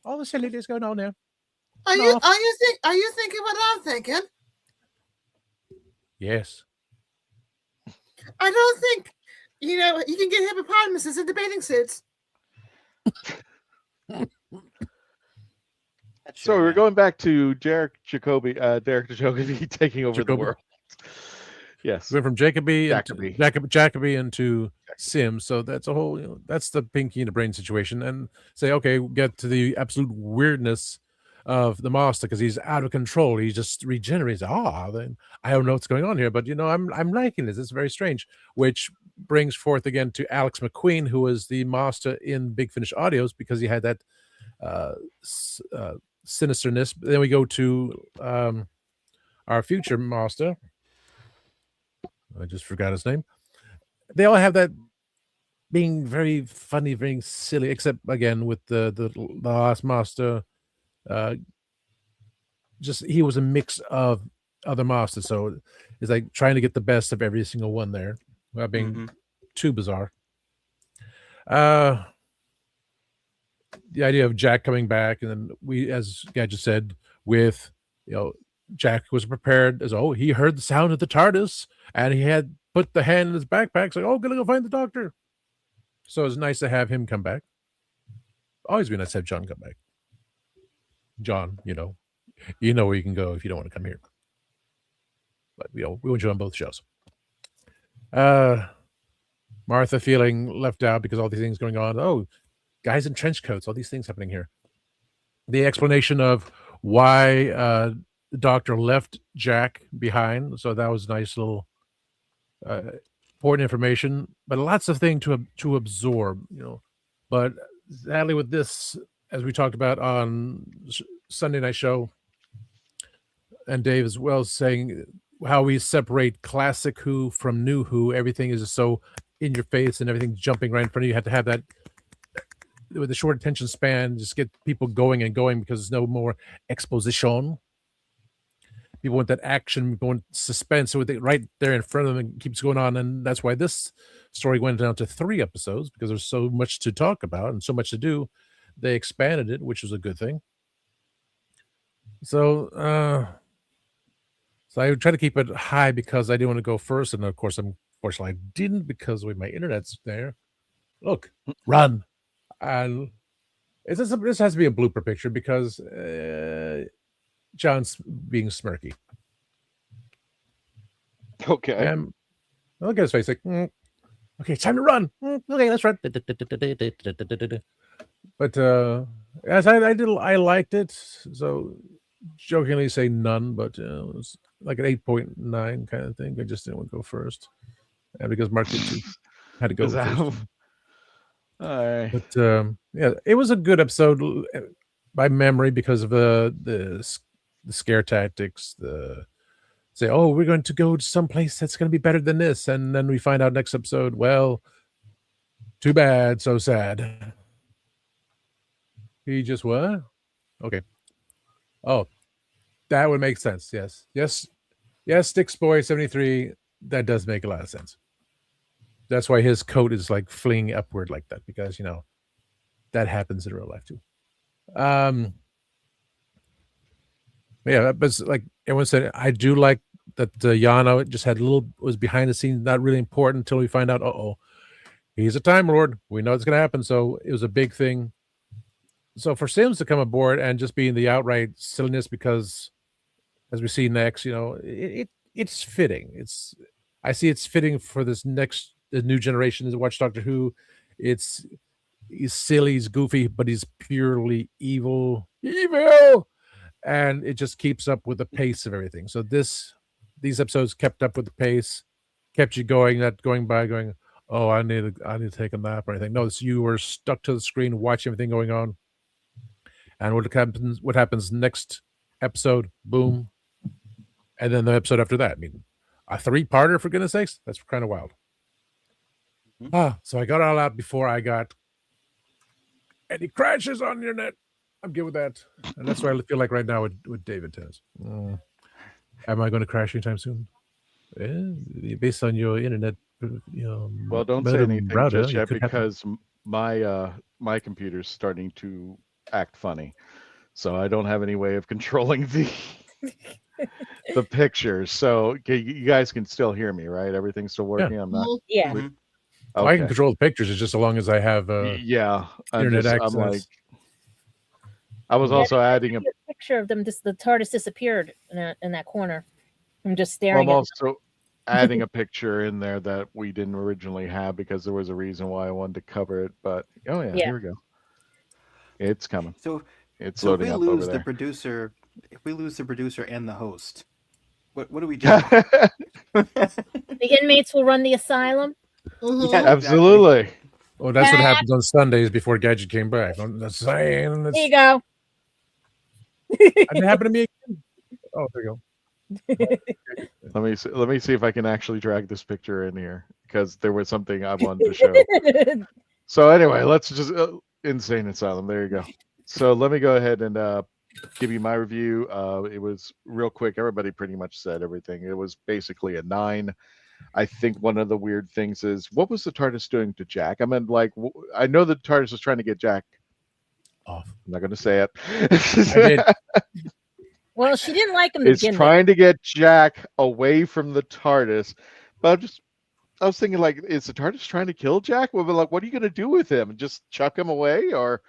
All the silliness going on there. Are you thinking what I'm thinking? Yes. I don't think you can get hippopotamuses in the bathing suits. So we're going back to Derek Jacobi taking over the world. Yes, we went from Jacoby into Sims. So that's a whole, that's the Pinky and the brain situation. And say, okay, we'll get to the absolute weirdness of the master because he's out of control. He just regenerates. Then I don't know what's going on here, but I'm liking this. It's very strange, which brings forth again to Alex McQueen, who was the master in Big Finish Audios because he had that sinisterness. Then we go to our future master. I just forgot his name. They all have that being very funny, very silly, except again with the last master. Just he was a mix of other masters, so it's like trying to get the best of every single one there, without being too bizarre. The idea of Jack coming back, and then we, as Gadget said, with Jack was prepared as he heard the sound of the Tardis, and he had put the hand in his backpack. So, gonna go find the doctor. So it's nice to have him come back. Always be nice to have John come back. John, you know where you can go if you don't want to come here. But we want you on both shows. Martha feeling left out because all these things going on. Oh, guys in trench coats, all these things happening here. The explanation of why the doctor left Jack behind. So that was nice little important information, but lots of things to absorb, But sadly with this, as we talked about on Sunday night show, and Dave as well, saying how we separate classic Who from new Who. Everything is so in your face and everything jumping right in front of you. You have to have that with the short attention span, just get people going and going because there's no more exposition. People want that action, people want suspense, so right there in front of them, and keeps going on. And that's why this story went down to 3 episodes, because there's so much to talk about and so much to do. They expanded it, which was a good thing. So I try to keep it high because I didn't want to go first, and of course, unfortunately, I didn't because my internet's there. Look, run, and this has to be a blooper picture because John's being smirky. Okay. And look at his face, like, okay, it's time to run. Okay, let's run. But as I liked it. So jokingly say none, but it was like an 8.9 kind of thing. I just didn't want to go first, and because Mark had to go first. But yeah, it was a good episode by memory because of the scare tactics. Say, we're going to go to some place that's going to be better than this, and then we find out next episode, well, too bad, so sad. He just what? Okay. Oh, that would make sense. Yes, Sticks Boy 73. That does make a lot of sense. That's why his coat is like flinging upward like that, because that happens in real life too. Yeah, but like everyone said, I do like that Yano just was behind the scenes, not really important until we find out. He's a Time Lord. We know it's going to happen, so it was a big thing. So for Sims to come aboard and just being the outright silliness because as we see next, it's fitting. I see it's fitting for this the new generation to watch Doctor Who. He's silly, he's goofy, but he's purely evil, and it just keeps up with the pace of everything. So these episodes kept up with the pace, kept you going, not going by going, oh, I need to take a nap or anything. No, you were stuck to the screen watching everything going on. And what happens next episode, boom. And then the episode after that. I mean, a 3-parter, for goodness sakes? That's kind of wild. So I got all out before I got any crashes on your net. I'm good with that. And that's what I feel like right now with David Tennis. Am I going to crash anytime soon? Based on your internet, well, don't say anything just yet because my computer's starting to act funny, so I don't have any way of controlling the pictures. So you guys can still hear me, right? Everything's still working. Yeah. I'm not. Yeah. Okay. I can control the pictures. It's just as long as I have internet access. I was also adding a picture of them. The TARDIS disappeared in that corner. I'm just staring. I'm also adding a picture in there that we didn't originally have because there was a reason why I wanted to cover it. But here we go. It's coming. It's loading up over there. If we lose the producer and the host, what do we do? The inmates will run the asylum. Yeah, absolutely. Well, that's what happens on Sundays before Gadget came back. I'm not saying. There you go. It happened to me again. Oh, there you go. Let me see if I can actually drag this picture in here because there was something I wanted to show. So anyway, let's just Insane Asylum. There you go. So let me go ahead and give you my review. It was real quick. Everybody pretty much said everything. It was basically a 9. I think one of the weird things is, what was the TARDIS doing to Jack? I mean, like, I know the TARDIS was trying to get Jack off. I'm not going to say it. I did. Well, she didn't like him to It's trying to get Jack away from the TARDIS. But I was thinking, like, is the TARDIS trying to kill Jack? Well, like, what are you going to do with him? Just chuck him away or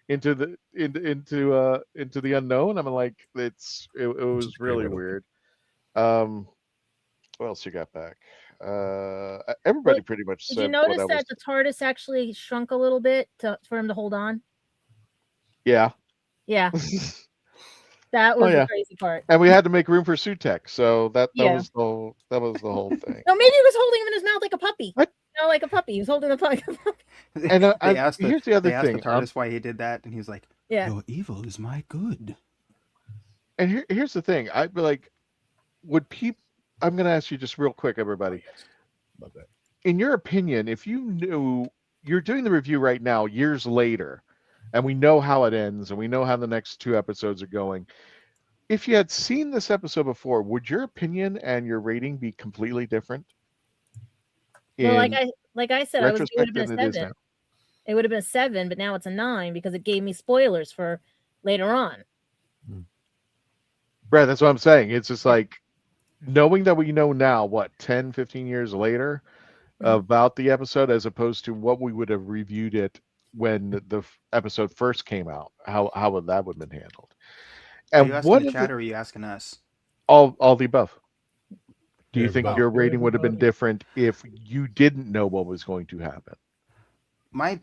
into the unknown? I mean, like, it was really weird. What else you got back? Everybody pretty much said. Did you notice that the TARDIS actually shrunk a little bit for him to hold on? Yeah. Yeah. That was the crazy part. And we had to make room for Sutek, so that was the whole thing. No, maybe he was holding him in his mouth like a puppy. What? No, like a puppy. He was holding the puppy. And here's the other thing. thing. The TARDIS why he did that, and he's like, "Your evil is my good." And here's the thing. I'd be like, would people? I'm going to ask you just real quick, everybody. Love that. In your opinion, if you knew you're doing the review right now, years later, and we know how it ends, and we know how the next 2 episodes are going. If you had seen this episode before, would your opinion and your rating be completely different? Well, like I said, it would have been a 7. It would have been a 7, but now it's a 9 because it gave me spoilers for later on. Right, that's what I'm saying. It's just like knowing that we know now, 10, 15 years later, about the episode, as opposed to what we would have reviewed it when the episode first came out. How would that have been handled? And are you asking the chat, or are you asking us? All the above. Do you think your rating would have been different if you didn't know what was going to happen? My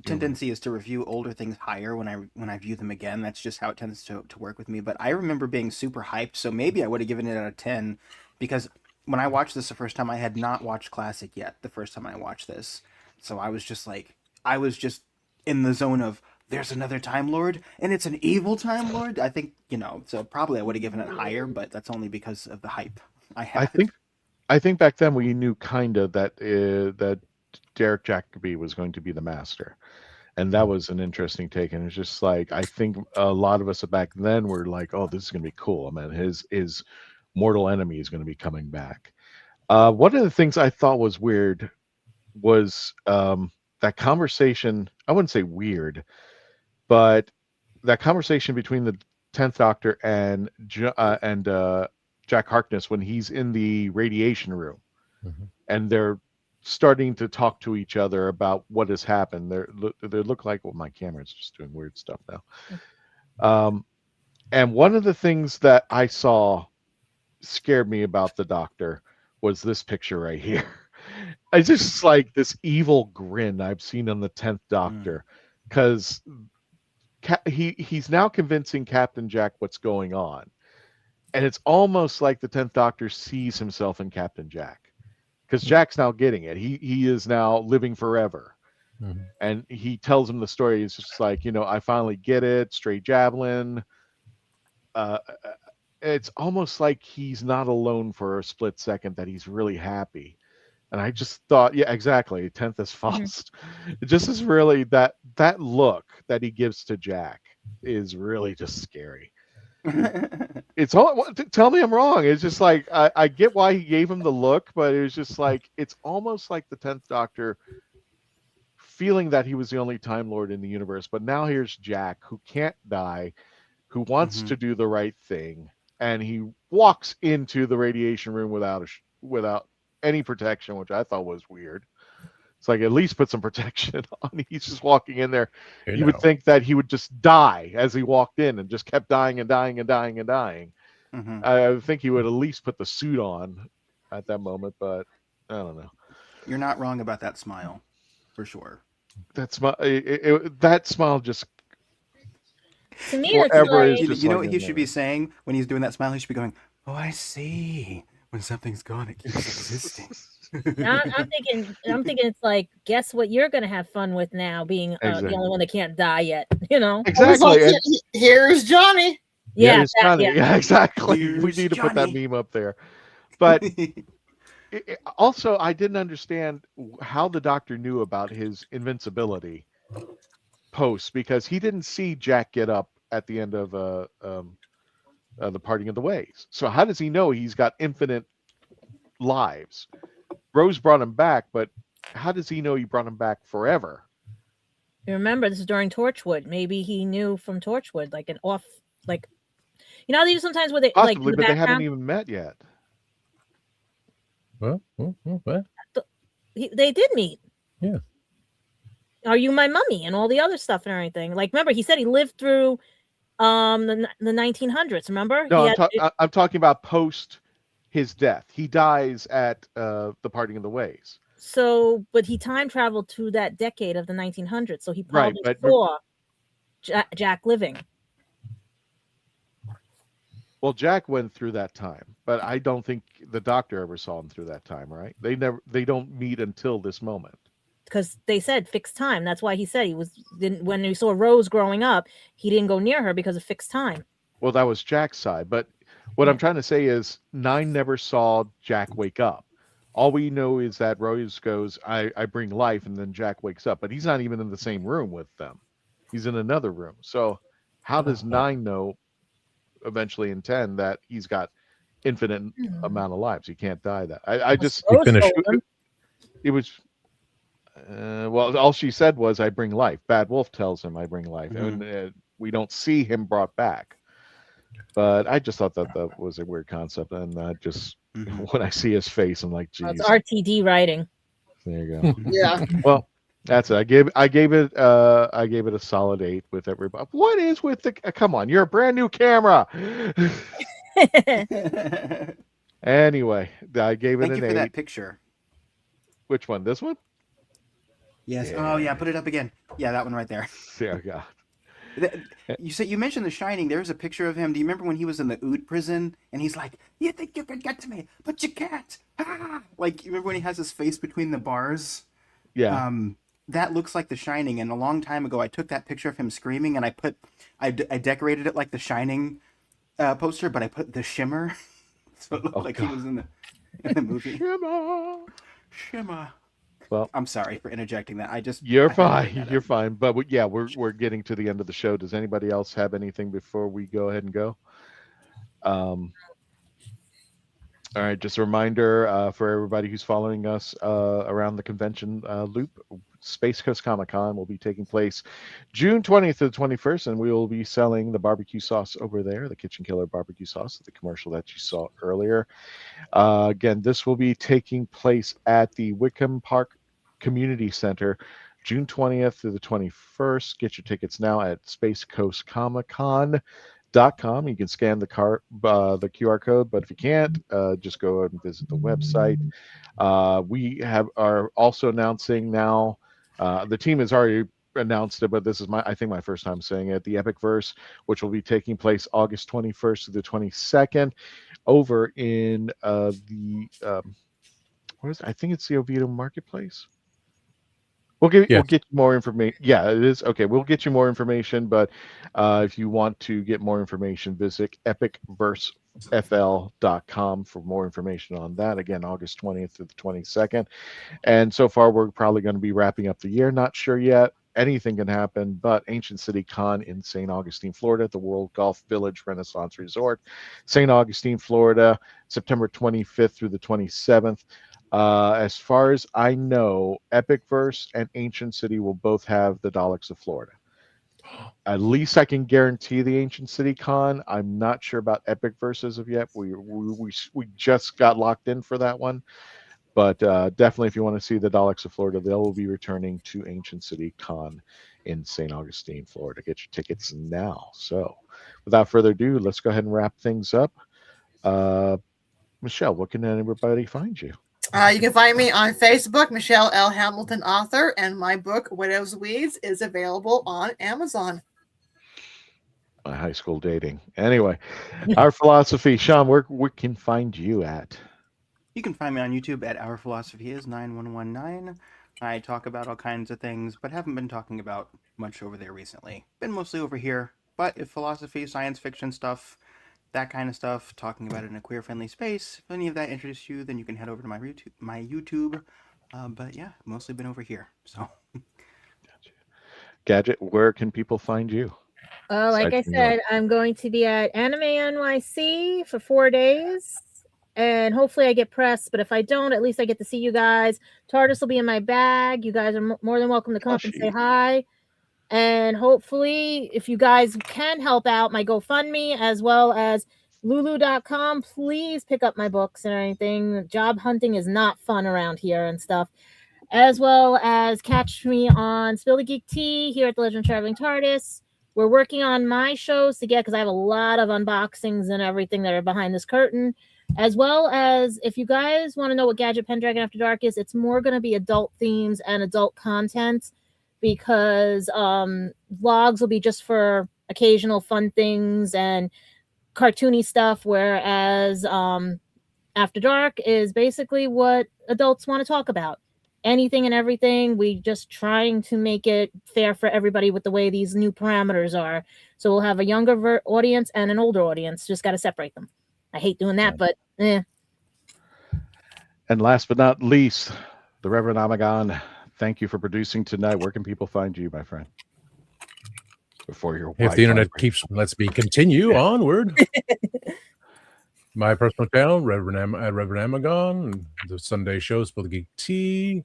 tendency is to review older things higher when I view them again. That's just how it tends to work with me. But I remember being super hyped, so maybe I would have given it a 10, because when I watched this the first time, I had not watched Classic yet the first time I watched this. So I was just in the zone of, there's another Time Lord, and it's an evil Time Lord. I think, so probably I would have given it higher, but that's only because of the hype I had. I think back then we knew kind of that Derek Jacobi was going to be the master, and that was an interesting take. And it's just like, I think a lot of us back then were like, oh, this is going to be cool. I mean, his mortal enemy is going to be coming back. One of the things I thought was weird was that conversation. I wouldn't say weird, but that conversation between the 10th Doctor and Jack Harkness when he's in the radiation room, and they're starting to talk to each other about what has happened. They look like, well, my camera's just doing weird stuff now. And one of the things that I saw scared me about the Doctor was this picture right here. I just like this evil grin I've seen on the 10th Doctor, because he's now convincing Captain Jack what's going on, and it's almost like the 10th Doctor sees himself in Captain Jack, because Jack's now getting it. He is now living forever. Mhm. And he tells him the story. It's just like, I finally get it. Straight javelin. It's almost like he's not alone for a split second, that he's really happy. And I just thought, yeah, exactly. 10th is Faust. It just is really that look that he gives to Jack is really just scary. It's all, tell me I'm wrong. It's just like, I get why he gave him the look, but it was just like, it's almost like the 10th Doctor feeling that he was the only Time Lord in the universe. But now here's Jack, who can't die, who wants to do the right thing, and he walks into the radiation room without any protection, which I thought was weird. It's like, at least put some protection on. He's just walking in there. You would think that he would just die as he walked in, and just kept dying and dying and dying and dying. I would think he would at least put the suit on at that moment, but I don't know. You're not wrong about that smile, for sure. That smile just, to me, forever it's is like, you know what he should be saying when he's doing that smile? He should be going, "Oh, I see. When something's gone, it keeps existing." I'm thinking it's like, guess what you're gonna have fun with now, being Exactly. the only one that can't die yet. You know, Exactly. Like, here's Johnny. Yeah, Here's Johnny. Yeah, exactly. Here's we need to put that Johnny. meme up there. But also, I didn't understand how the Doctor knew about his invincibility post, because he didn't see Jack get up at the end of the Parting of the Ways. So how does he know he's got infinite lives? Rose brought him back, but how does he know he brought him back forever? You remember, this is during Torchwood. Maybe he knew from Torchwood, like an off, like, you know, these sometimes where they Possibly, like but they haven't even met yet. What? they did meet. Yeah. Are You My Mummy and all the other stuff and everything. Like, remember, he said he lived through the 1900s. Remember? No, I'm talking about post his death. He dies at the Parting of the Ways. So, but he time traveled to that decade of the 1900s. So he Right, probably but saw Jack living. Well, Jack went through that time, but I don't think the Doctor ever saw him through that time, right? They don't meet until this moment. Because they said fixed time. That's why he said when he saw Rose growing up, he didn't go near her because of fixed time. Well, that was Jack's side, but what I'm trying to say is 9 never saw Jack wake up. All we know is that Rose goes, I bring life, and then Jack wakes up, but he's not even in the same room with them. He's in another room. So how does 9 know eventually in 10 that he's got infinite amount of lives? He can't die. That I just it was well, all she said was, I bring life. Bad Wolf tells him I bring life, and we don't see him brought back. But I just thought that was a weird concept, and I just when I see his face, I'm like, geez. It's RTD writing. There you go. Yeah. Well, that's it. I gave it a solid 8 with everybody. What is with the? Come on, you're a brand new camera. Anyway, I gave it Thank an you for 8. that picture. Which one? This one? Yes. Yeah. Oh yeah, put it up again. Yeah, that one right there. Yeah, God. You mentioned The Shining. There's a picture of him. Do you remember when he was in the Ood prison and he's like, "You think you can get to me, but you can't." Ah! Like, you remember when he has his face between the bars? Yeah. That looks like The Shining. And a long time ago, I took that picture of him screaming and I decorated it like The Shining poster, but I put the shimmer, so it looked he was in the movie. Shimmer. Well, I'm sorry for interjecting that. You're fine. You're fine. But we're getting to the end of the show. Does anybody else have anything before we go ahead and go? All right. Just a reminder for everybody who's following us around the convention loop. Space Coast Comic Con will be taking place June 20th to the 21st, and we will be selling the barbecue sauce over there, the Kitchen Killer barbecue sauce, the commercial that you saw earlier. Again, this will be taking place at the Wickham Park Community Center, June 20th to the 21st. Get your tickets now at You can scan the QR code, but if you can't, just go and visit the website. We are also announcing now. The team has already announced it, but this is I think my first time saying it. The Epic Verse, which will be taking place August 21st to the 22nd, over in what is it? I think it's the Oviedo Marketplace. We'll get you more information. Yeah, it is. Okay, we'll get you more information, but if you want to get more information, visit epicversefl.com for more information on that. Again, August 20th to the 22nd. And so far, we're probably going to be wrapping up the year. Not sure yet. Anything can happen, but Ancient City Con in St. Augustine, Florida, at the World Golf Village Renaissance Resort, St. Augustine, Florida, September 25th through the 27th. As far as I know, Epic Verse and Ancient City will both have the Daleks of Florida. At least I can guarantee the Ancient City Con. I'm not sure about Epic Verse as of yet. We just got locked in for that one. But definitely, if you want to see the Daleks of Florida, they will be returning to Ancient City Con in St. Augustine, Florida. Get your tickets now. So without further ado, let's go ahead and wrap things up. Michelle, where can everybody find you? You can find me on Facebook, Michelle L. Hamilton, author, and my book, Widow's Weeds, is available on Amazon. My high school dating. Anyway, Our Philosophy. Sean, where can find you at? You can find me on YouTube at Our Philosophy is 9119. I talk about all kinds of things, but haven't been talking about much over there recently. Been mostly over here, but if philosophy, science fiction stuff, that kind of stuff, talking about it in a queer-friendly space, if any of that interests you, then you can head over to my YouTube. But yeah, mostly been over here. So, Gadget, where can people find you? Like I said, I'm going to be at Anime NYC for 4 days. And hopefully I get pressed, but if I don't, at least I get to see you guys. Tardis will be in my bag. You guys are more than welcome to come up and say hi. And hopefully, if you guys can help out my GoFundMe as well as Lulu.com, please pick up my books and anything. Job hunting is not fun around here and stuff. As well as catch me on Spill the Geek Tea here at the Legend of Traveling Tardis. We're working on my shows to get, because I have a lot of unboxings and everything that are behind this curtain. As well as, if you guys want to know what Gadget Pendragon After Dark is, it's more going to be adult themes and adult content, because vlogs will be just for occasional fun things and cartoony stuff, whereas After Dark is basically what adults want to talk about. Anything and everything. We just trying to make it fair for everybody with the way these new parameters are. So we'll have a younger audience and an older audience. Just got to separate them. I hate doing that, but eh. And last but not least, the Reverend Amagon. Thank you for producing tonight. Where can people find you, my friend? Before your if the internet lets me continue onward. My personal channel, Reverend Amagon. The Sunday shows for the Geek Tea.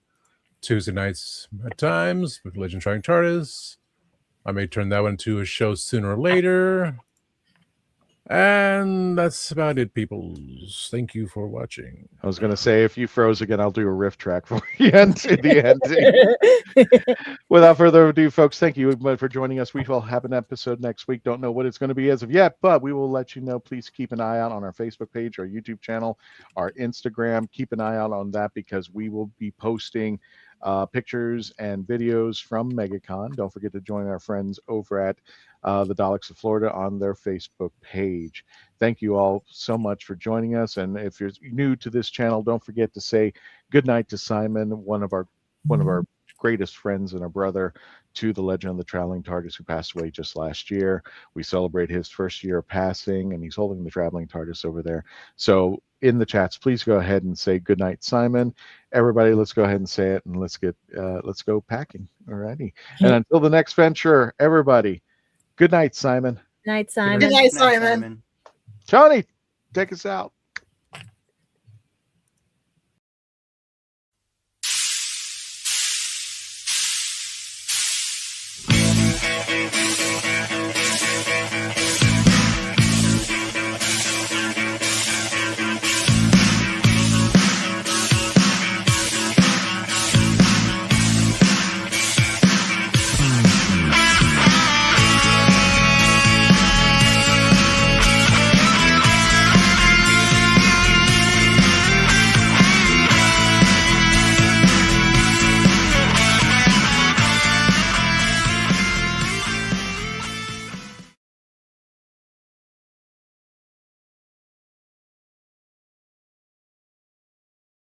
Tuesday nights at times with Legend Trying Tardis. I may turn that one into a show sooner or later. And that's about it, people. Thank you for watching. I was going to say, if you froze again, I'll do a riff track for you into the ending. Without further ado, folks, thank you for joining us. We will have an episode next week. Don't know what it's going to be as of yet, but we will let you know. Please keep an eye out on our Facebook page, our YouTube channel, our Instagram. Keep an eye out on that, because we will be posting pictures and videos from MegaCon. Don't forget to join our friends over at the Daleks of Florida on their Facebook page. Thank you all so much for joining us. And if you're new to this channel, don't forget to say good night to Simon, one of our greatest friends and a brother to the Legend of the Traveling Tardis, who passed away just last year. We celebrate his first year of passing, and he's holding the Traveling Tardis over there. So in the chats, please go ahead and say good night, Simon. Everybody, let's go ahead and say it, and let's go packing. Alrighty. And until the next venture, everybody, good night, Simon. Night, Simon. Good night, Simon. Johnny, take us out.